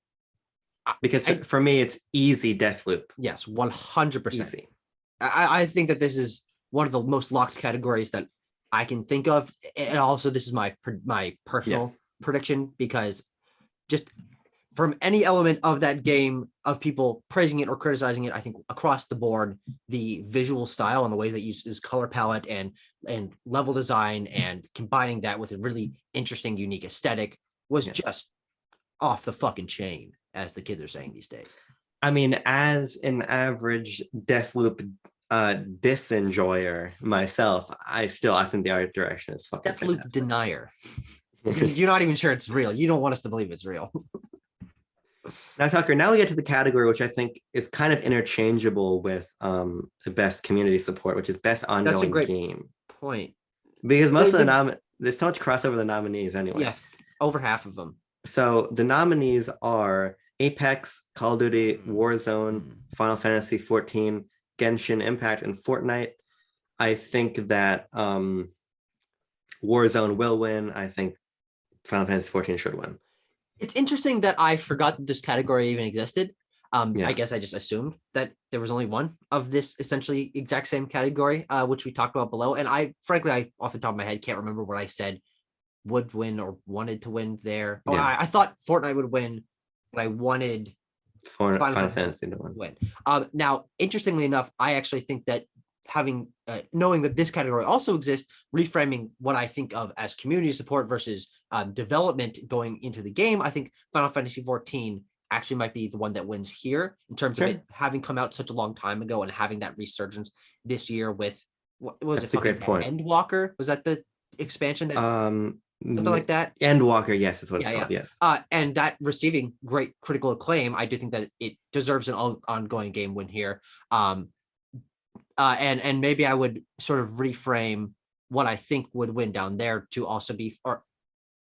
Because for me, it's easy Deathloop. Yes, 100%. Easy. I think that this is one of the most locked categories that I can think of, and also this is my personal prediction, because just from any element of that game, of people praising it or criticizing it, I think across the board, the visual style and the way that uses color palette and level design and combining that with a really interesting, unique aesthetic was just off the fucking chain, as the kids are saying these days. I mean, as an average Deathloop disenjoyer myself, I think the art direction is fucking Deathloop fantastic. denier. You're not even sure it's real. You don't want us to believe it's real. Now, Tucker, now we get to the category which I think is kind of interchangeable with the best community support, which is best That's a ongoing great game. point. Because most of there's so much crossover the nominees anyway. Yeah, over half of them. So the nominees are Apex, Call of Duty, Warzone, Final Fantasy 14, Genshin Impact, and Fortnite. I think that Warzone will win. I think Final Fantasy 14 should win. It's interesting that I forgot that this category even existed. Yeah. I guess I just assumed that there was only one of this essentially exact same category, which we talked about below. And I, frankly, off the top of my head, can't remember what I said would win or wanted to win there. Oh, Yeah. I thought Fortnite would win, but I wanted Final Fantasy to win. Now, interestingly enough, I actually think that having knowing that this category also exists, reframing what I think of as community support versus development going into the game, I think Final Fantasy 14 actually might be the one that wins here in terms of it having come out such a long time ago and having that resurgence this year with what was That's a great point. Endwalker? Was that the expansion that something like that? Endwalker, yes, that's what it's called. Yes. And that receiving great critical acclaim, I do think that it deserves an ongoing game win here. And maybe I would sort of reframe what I think would win down there to also be, or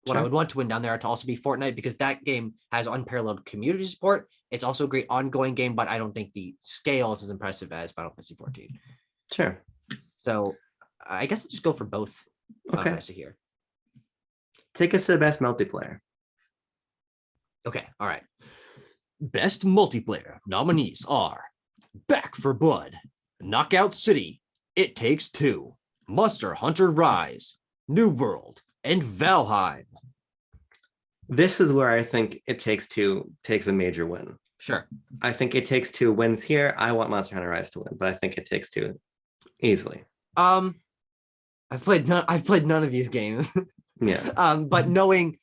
what I would want to win down there to also be Fortnite, because that game has unparalleled community support. It's also a great ongoing game, but I don't think the scale is as impressive as Final Fantasy 14. Sure. So I guess I'll just go for both. Okay. Here. Take us to the best multiplayer. Okay. All right. Best multiplayer nominees are Back 4 Blood, Knockout City, It Takes Two, Monster Hunter Rise, New World, and Valheim. This is where I think It Takes Two takes a major win. Sure. I think It Takes Two wins here. I want Monster Hunter Rise to win, but I think It Takes Two easily. I've played none of these games. Yeah. But knowing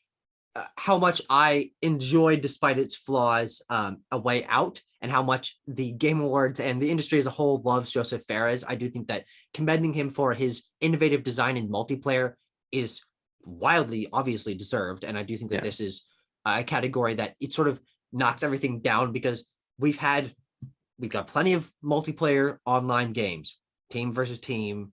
how much I enjoyed, despite its flaws, A Way Out, and how much the Game Awards and the industry as a whole loves Joseph Fares, I do think that commending him for his innovative design in multiplayer is wildly, obviously deserved. And I do think that this is a category that it sort of knocks everything down, because we've got plenty of multiplayer online games, team versus team,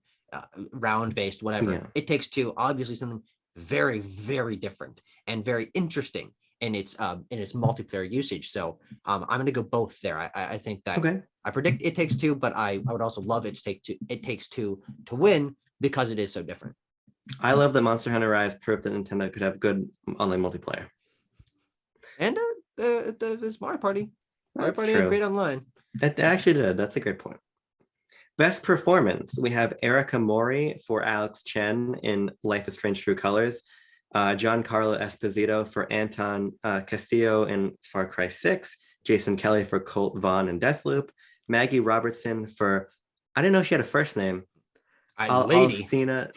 round based, whatever. Yeah. It Takes Two, obviously something very, very different and very interesting in its multiplayer usage. So I'm going to go both there. I think that I predict It Takes Two, but I would also love It Takes Two to win because it is so different. I love that Monster Hunter Rise proved that Nintendo could have good online multiplayer. And the Mario Party. Mario Party had great online. It actually did. That's a great point. Best performance. We have Erica Mori for Alex Chen in Life is Strange True Colors. Giancarlo Esposito for Anton Castillo in Far Cry 6. Jason Kelly for Colt Vaughn in Deathloop. Maggie Robertson for, I didn't know she had a first name. Alcina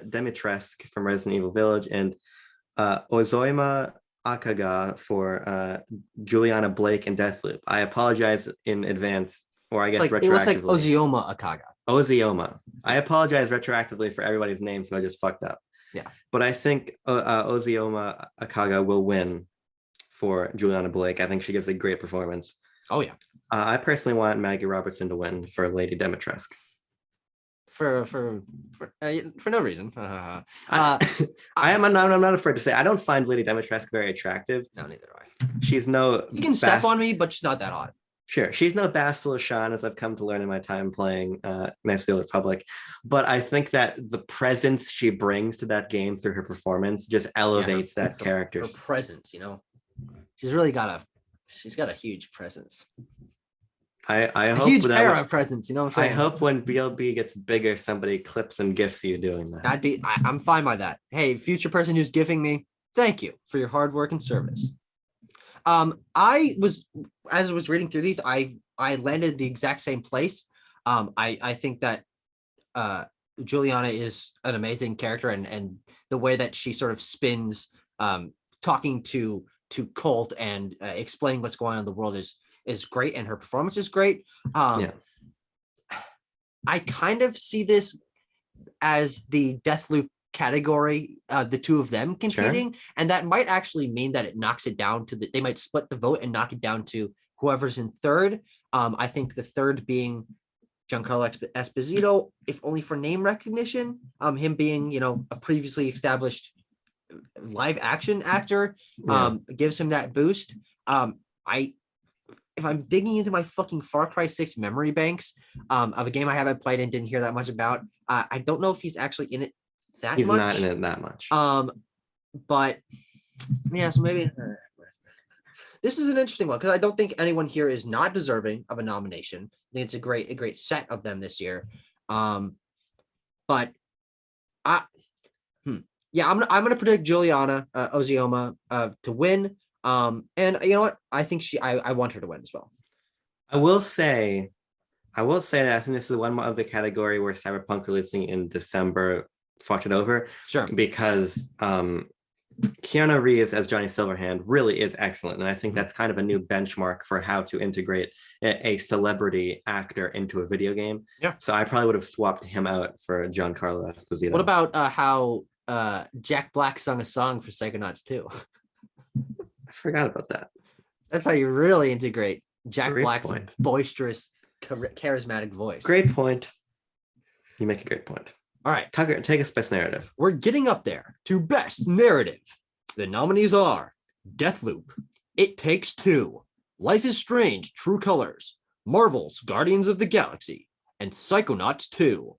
Dimitrescu from Resident Evil Village, and Ozoima Akaga for Juliana Blake in Deathloop. I apologize in advance, or I guess retroactively. It looks like Ozioma Akaga. Ozioma. I apologize retroactively for everybody's names, so I just fucked up. Yeah. But I think Ozioma Akaga will win for Juliana Blake. I think she gives a great performance. Oh, yeah. I personally want Maggie Robertson to win for Lady Dimitrescu. For no reason. I'm not afraid to say I don't find Lady Dimitrescu very attractive. No, neither do I. She's no. You can step on me, but she's not that hot. Sure, she's no Bastille Shan, as I've come to learn in my time playing Knights of the Old Republic. But I think that the presence she brings to that game through her performance just elevates that character. Her presence, she's really got a huge presence. I hope huge pair of presents, you know what I'm saying? I hope when BLB gets bigger, somebody clips and gifts you doing that. I'm fine by that. Hey, future person who's gifting me, thank you for your hard work and service. As I was reading through these, I landed the exact same place. I think that Juliana is an amazing character, and the way that she sort of spins, talking to to Colt and explaining what's going on in the world is great, and her performance is great. I kind of see this as the Deathloop category, the two of them competing, and that might actually mean that it knocks it down to they might split the vote and knock it down to whoever's in third. I think the third being Giancarlo Esposito, if only for name recognition. Him being, a previously established live action actor, gives him that boost. If I'm digging into my fucking Far Cry 6 memory banks of a game I haven't played and didn't hear that much about, I don't know if he's actually in it that much. He's not in it that much. But yeah, so maybe this is an interesting one because I don't think anyone here is not deserving of a nomination. I think it's a great set of them this year. But I'm gonna predict Juliana Ozioma to win. And you know what? I think I want her to win as well. I will say that I think this is one of the category where Cyberpunk releasing in December fucked it over. Sure. Because Keanu Reeves as Johnny Silverhand really is excellent. And I think that's kind of a new benchmark for how to integrate a celebrity actor into a video game. Yeah. So I probably would have swapped him out for Giancarlo Esposito. What about how Jack Black sung a song for Psychonauts 2? I forgot about that. That's how you really integrate Jack Black's point. Boisterous, charismatic voice. Great point. You make a great point. All right. Tucker, take us best narrative. We're getting up there to best narrative. The nominees are Deathloop, It Takes Two, Life is Strange, True Colors, Marvel's Guardians of the Galaxy, and Psychonauts 2.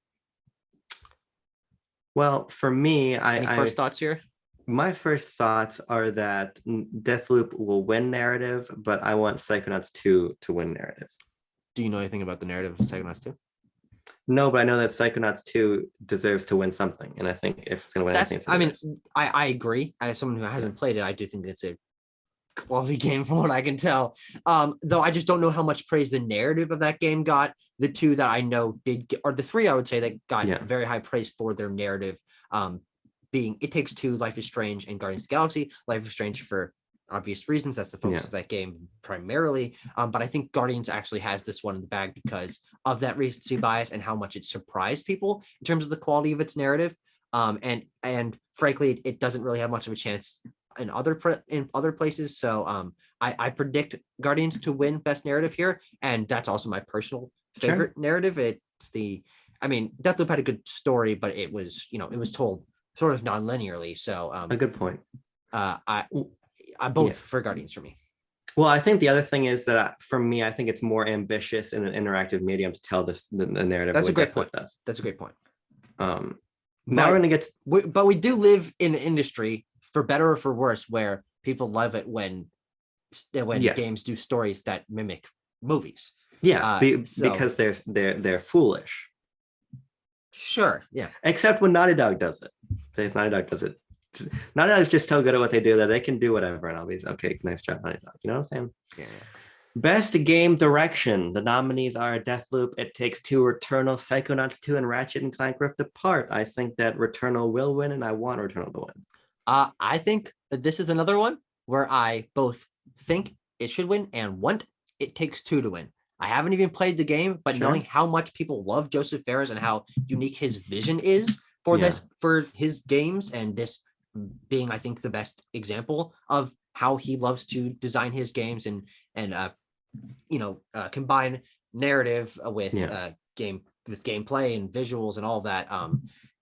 Well, for me, Any first thoughts here? My first thoughts are that Deathloop will win narrative, but I want Psychonauts 2 to win narrative. Do you know anything about the narrative of Psychonauts 2? No, but I know that Psychonauts 2 deserves to win something. And I think if it's going to win anything, I agree. As someone who hasn't played it, I do think it's a quality game from what I can tell. Though I just don't know how much praise the narrative of that game got. The two that I know did get, or the three I would say that got very high praise for their narrative, being It Takes Two, Life is Strange, and Guardians of the Galaxy. Life is Strange for obvious reasons. That's the focus of that game primarily. But I think Guardians actually has this one in the bag because of that recency bias and how much it surprised people in terms of the quality of its narrative. And frankly, it doesn't really have much of a chance in other places. So I predict Guardians to win best narrative here. And that's also my personal favorite narrative. Deathloop had a good story, but it was told sort of non-linearly. So a good point. I both for Guardians for me. Well, I think the other thing is that for me, I think it's more ambitious in an interactive medium to tell the narrative. That's a great point. That's a great point. Now we're going to get... But we do live in an industry, for better or for worse, where people love it when games do stories that mimic movies. Yes, because they're foolish. Sure, yeah. Except when Naughty Dog does it. Because Naughty Dog does it. Naughty Dog's just so good at what they do that they can do whatever, and I'll be okay. Nice job, Naughty Dog. You know what I'm saying? Yeah. Best game direction. The nominees are Deathloop, It Takes Two, Returnal, Psychonauts 2, and Ratchet and Clank Rift Apart. I think that Returnal will win, and I want Returnal to win. I think that this is another one where I both think it should win and want It Takes Two to win. I haven't even played the game, but knowing how much people love Joseph Fares and how unique his vision is for his games, and this being, I think, the best example of how he loves to design his games and combine narrative with gameplay and visuals and all of that.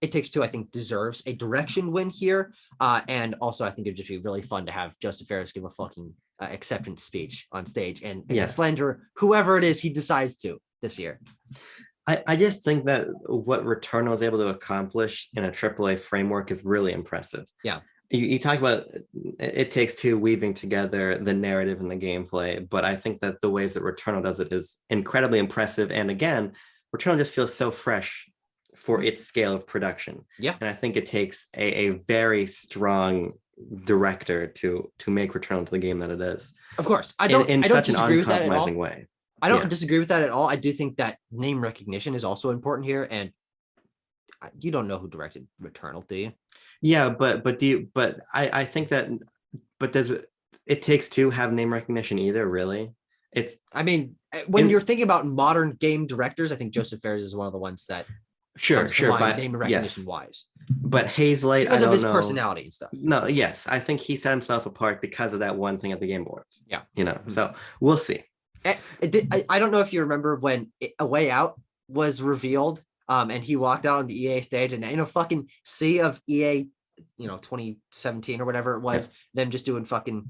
It Takes Two, I think, deserves a direction win here, and also I think it'd just be really fun to have Joseph Fares give a fucking acceptance speech on stage and slander whoever it is he decides to this year. I just think that what Returnal was able to accomplish in a AAA framework is really impressive. Yeah. You talk about It Takes Two weaving together the narrative and the gameplay, but I think that the ways that Returnal does it is incredibly impressive. And again, Returnal just feels so fresh for its scale of production. Yeah. And I think it takes a very strong director to make Returnal to the game that it is. Of course. I don't disagree with that at all. Way. I don't disagree with that at all. I do think that name recognition is also important here, and you don't know who directed Returnal, do you? Yeah, but I think that, but does It Takes Two have name recognition either, really? It's I mean, when you're thinking about modern game directors, I think Joseph Fares is one of the ones that comes to mind, but name and recognition wise, but Hazelight, because I of don't his know. personality and stuff. No, yes, I think he set himself apart because of that one thing at the Game Awards. Yeah, So we'll see. I don't know if you remember when A Way Out was revealed, and he walked out on the EA stage, and in a fucking sea of EA, 2017 or whatever it was, them just doing fucking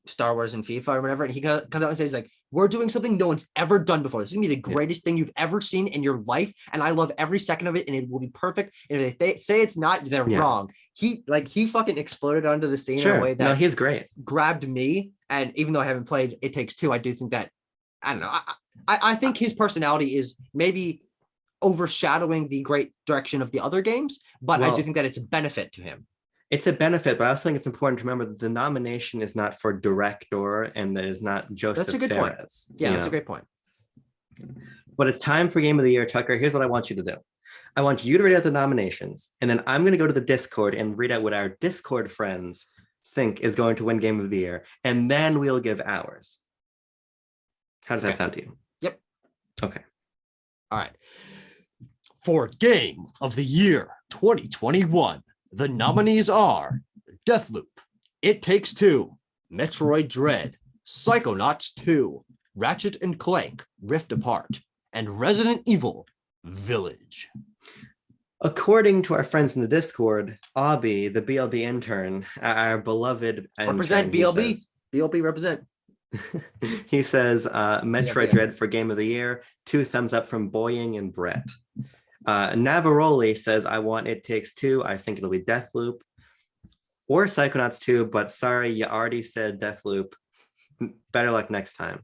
Star Wars and FIFA or whatever, and he comes out and says like, "We're doing something no one's ever done before. This is gonna be the greatest thing you've ever seen in your life, and I love every second of it, and it will be perfect. And if they say it's not, they're wrong." He fucking exploded onto the scene in a way that he's great. Grabbed me, and even though I haven't played It Takes Two, I do think that I don't know. I think his personality is maybe overshadowing the great direction of the other games, but I do think that it's a benefit to him. It's a benefit, but I also think it's important to remember that the nomination is not for director and that is not Joseph That's a good point. Yeah, that's a great point. But it's time for Game of the Year, Tucker. Here's what I want you to do. I want you to read out the nominations, and then I'm going to go to the Discord and read out what our Discord friends think is going to win Game of the Year, and then we'll give ours. How does that sound to you? Yep. Okay. All right. For Game of the Year 2021, the nominees are Deathloop, It Takes Two, Metroid Dread, Psychonauts 2, Ratchet and Clank, Rift Apart, and Resident Evil Village. According to our friends in the Discord, Abby, the BLB intern, our beloved represent BLB. BLB represent. He says Metroid Dread for Game of the Year, 2 thumbs up from Boying and Brett. Navaroli says, I want It Takes Two. I think it'll be Deathloop or Psychonauts 2, but sorry, you already said Deathloop. Better luck next time.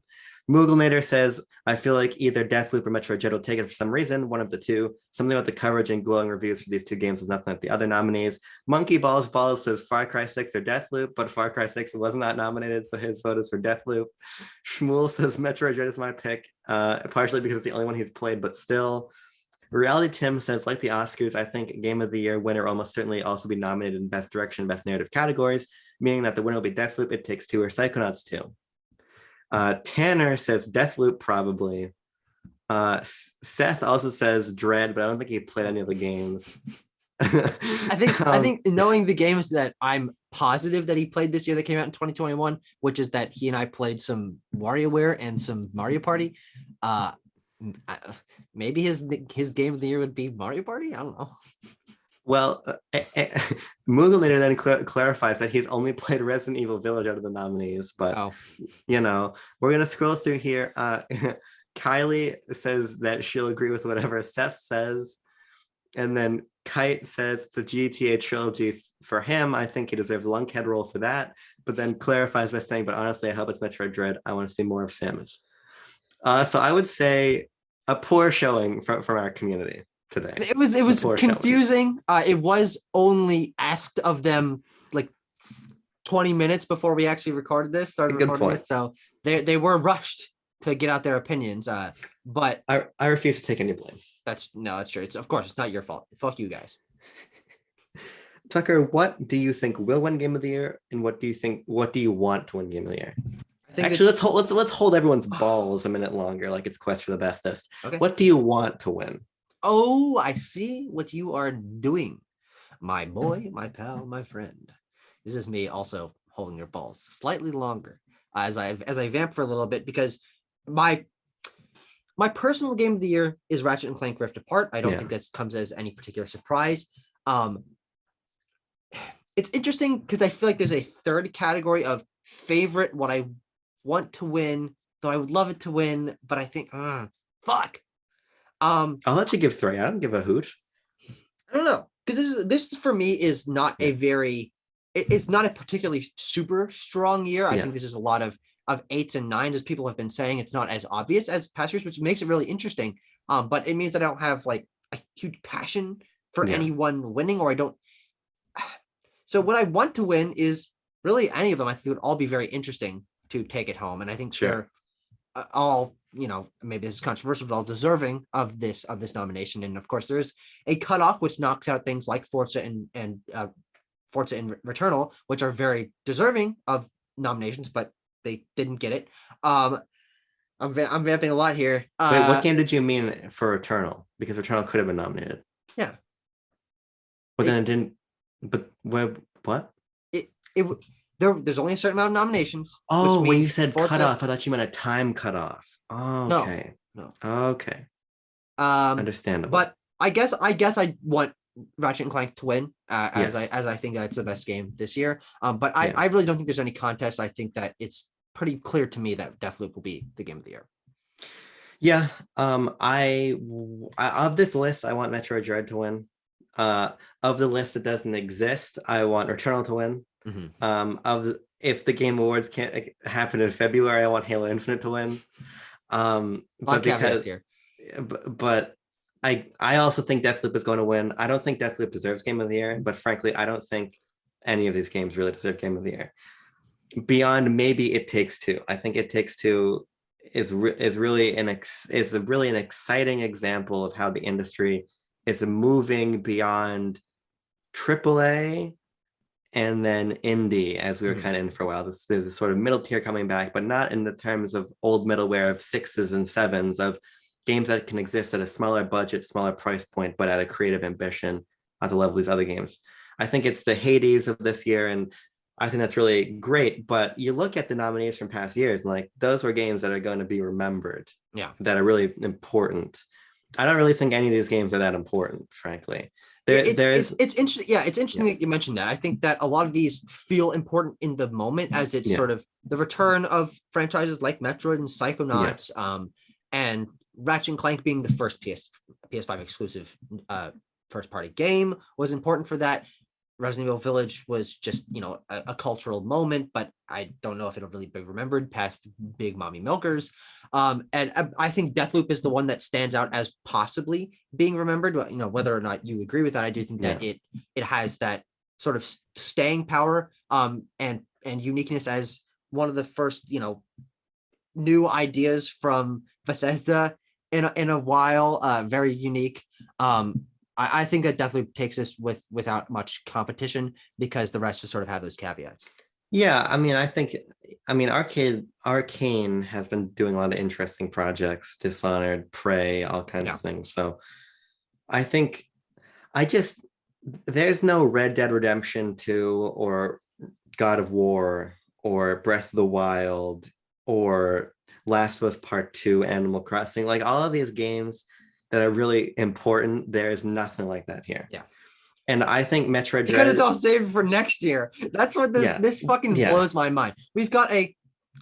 Mooglenator says, I feel like either Deathloop or Metroid Dread will take it for some reason, one of the two. Something about the coverage and glowing reviews for these two games was nothing like the other nominees. Monkey Balls says Far Cry 6 or Deathloop, but Far Cry 6 was not nominated, so his vote is for Deathloop. Shmuel says Metroid Dread is my pick, partially because it's the only one he's played, but still. Reality Tim says, like the Oscars, I think Game of the Year winner will almost certainly also be nominated in Best Direction, Best Narrative categories, meaning that the winner will be Deathloop, It Takes Two, or Psychonauts 2. Tanner says Deathloop probably. Seth also says Dread, but I don't think he played any of the games. I think knowing the games that I'm positive that he played this year that came out in 2021, which is that he and I played some WarioWare and some Mario Party. Maybe his game of the year would be Mario Party. I don't know. Well, Mooglenator then clarifies that he's only played Resident Evil Village out of the nominees, but we're gonna scroll through here. Kylie says that she'll agree with whatever Seth says, and then Kite says it's a GTA trilogy for him. I think he deserves a lunkhead roll for that, but then clarifies by saying, but honestly, I hope it's Metroid Dread. I want to see more of Samus. So I would say a poor showing from our community today. It was confusing. It was only asked of them like 20 minutes before we actually started recording this. So they were rushed to get out their opinions. But I refuse to take any blame. That's true. Of course it's not your fault. Fuck you guys. Tucker, what do you think will win Game of the Year, and what do you want to win Game of the Year? Actually, let's hold everyone's balls a minute longer, like it's Quest for the Bestest. Okay. What do you want to win? Oh, I see what you are doing, my boy, my pal, my friend. This is me also holding your balls slightly longer as I vamp for a little bit, because my personal Game of the Year is Ratchet and Clank Rift Apart. I don't think that comes as any particular surprise. It's interesting because I feel like there's a third category of favorite, what I want to win, though I would love it to win, but I think fuck. I'll let you give 3. I don't give a hoot. I don't know, because this for me is not it's not a particularly super strong year. I think this is a lot of 8s and 9s, as people have been saying. It's not as obvious as past years, which makes it really interesting. But it means I don't have like a huge passion for anyone winning, or I don't. So what I want to win is really any of them. I think would all be very interesting to take it home, and I think they're all, maybe this is controversial, but all deserving of this nomination. And of course, there is a cutoff which knocks out things like Forza and Returnal, which are very deserving of nominations, but they didn't get it. I'm vamping a lot here. Wait, what game did you mean for Returnal? Because Returnal could have been nominated. Yeah. But then it didn't. But what? There's only a certain amount of nominations. Oh, which when you means said Forza, cutoff, I thought you meant a time cutoff. Oh, okay. No. Okay. Understandable. But I guess I want Ratchet and Clank to win, Yes. as I think that's the best game this year. But Yeah. I really don't think there's any contest. I think that it's pretty clear to me that Deathloop will be the game of the year. Yeah. I of this list, I want Metroid Dread to win. Of the list that doesn't exist, I want Returnal to win. If the Game Awards can't happen in February, I want Halo Infinite to win. But because here. But I also think Deathloop is going to win. I don't think Deathloop deserves Game of the Year, but frankly, I don't think any of these games really deserve Game of the Year. Beyond maybe It Takes Two. I think It Takes Two is really an exciting example of how the industry is moving beyond AAA and then indie, as we were kind of in for a while. There's a sort of middle tier coming back, but not in the terms of old middleware of 6s and 7s, of games that can exist at a smaller budget, smaller price point, but at a creative ambition at the level of these other games. I think it's the Hades of this year, and I think that's really great. But you look at the nominees from past years, and like those were games that are going to be remembered, that are really important. I don't really think any of these games are that important, frankly. It's interesting. Yeah, it's interesting that you mentioned that. I think that a lot of these feel important in the moment, as it's sort of the return of franchises like Metroid and Psychonauts, and Ratchet and Clank being the first PS5 exclusive first party game was important for that. Resident Evil Village was just, a cultural moment, but I don't know if it'll really be remembered past Big Mommy Milkers. And I think Deathloop is the one that stands out as possibly being remembered. Whether or not you agree with that, I do think that it has that sort of staying power and uniqueness as one of the first, new ideas from Bethesda in a while. Very unique. I think that Deathloop takes this without much competition because the rest just sort of have those caveats. Yeah, I think Arcane has been doing a lot of interesting projects, Dishonored, Prey, all kinds of things. So I think there's no Red Dead Redemption 2 or God of War or Breath of the Wild or Last of Us Part 2, Animal Crossing, like all of these games that are really important. There is nothing like that here. Yeah. And I think Metroid because it's all saved for next year. That's what this fucking blows my mind. We've got a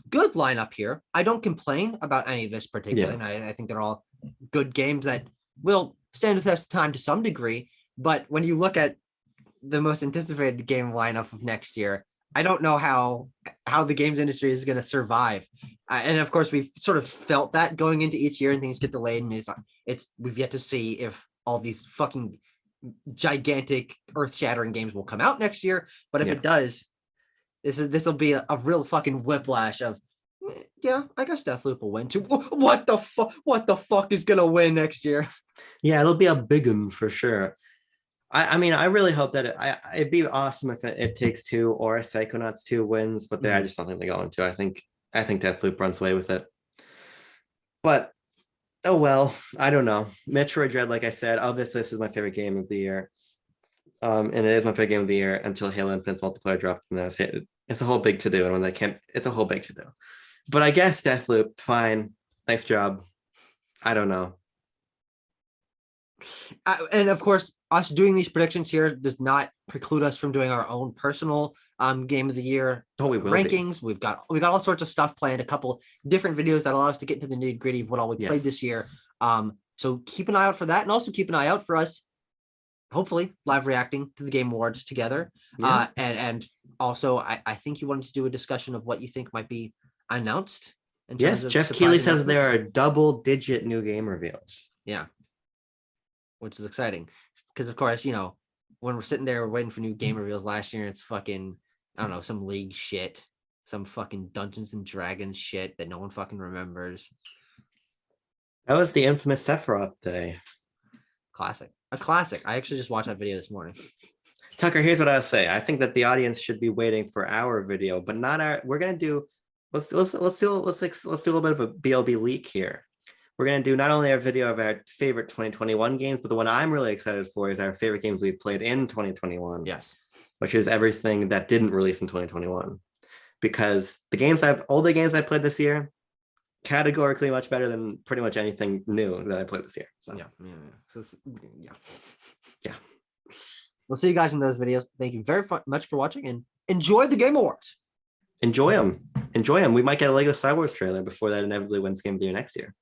good lineup here. I don't complain about any of this particularly. And I think they're all good games that will stand the test of time to some degree. But when you look at the most anticipated game lineup of next year, I don't know how the games industry is going to survive. And of course, we've sort of felt that going into each year and things get delayed. And we've yet to see if all these fucking gigantic earth-shattering games will come out next year. But if it does, this will be a real fucking whiplash of, I guess Deathloop will win too. What the fuck is going to win next year? Yeah, it'll be a big one for sure. I really hope that it'd be awesome if It Takes Two or Psychonauts 2 wins, but I just don't think they're going to. I think Deathloop runs away with it. But oh well, I don't know. Metroid Dread, like I said, of this list is my favorite game of the year. And it is my favorite game of the year until Halo Infinite's multiplayer dropped, and it's a whole big to do. And when they can't, it's a whole big to do. But I guess Deathloop, fine, nice job. I don't know. And of course, us doing these predictions here does not preclude us from doing our own personal game of the year rankings. We've got all sorts of stuff planned, a couple different videos that allow us to get into the nitty gritty of what all we played this year. So keep an eye out for that, and also keep an eye out for us, hopefully live reacting to the Game Awards together. And also, I think you wanted to do a discussion of what you think might be announced. Yes, Jeff Keighley says there are double-digit new game reveals. Yeah. Which is exciting because, of course, when we're sitting there waiting for new game reveals last year, it's fucking, I don't know, some League shit, some fucking Dungeons and Dragons shit that no one fucking remembers. That was the infamous Sephiroth day. A classic. I actually just watched that video this morning. Tucker, here's what I'll say. I think that the audience should be waiting for our video, but not our. We're gonna do. Let's do a little bit of a BLB leak here. We're gonna do not only our video of our favorite 2021 games, but the one I'm really excited for is our favorite games we've played in 2021. Yes, which is everything that didn't release in 2021. Because all the games I played this year, categorically much better than pretty much anything new that I played this year. So yeah. We'll see you guys in those videos. Thank you very much for watching and enjoy the Game Awards. Enjoy them. We might get a Lego Star Wars trailer before that inevitably wins Game of the Year next year.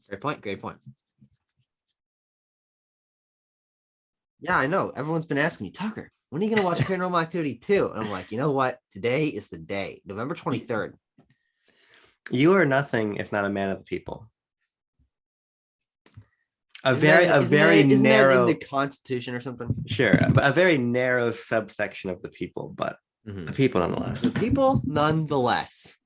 Great point. Yeah, I know. Everyone's been asking me, Tucker, when are you going to watch Paranormal Activity 2? And I'm like, you know what? Today is the day, November 23rd. You are nothing if not a man of the people. Isn't that in the Constitution or something? Sure, a very narrow subsection of the people, but the people nonetheless. The people nonetheless.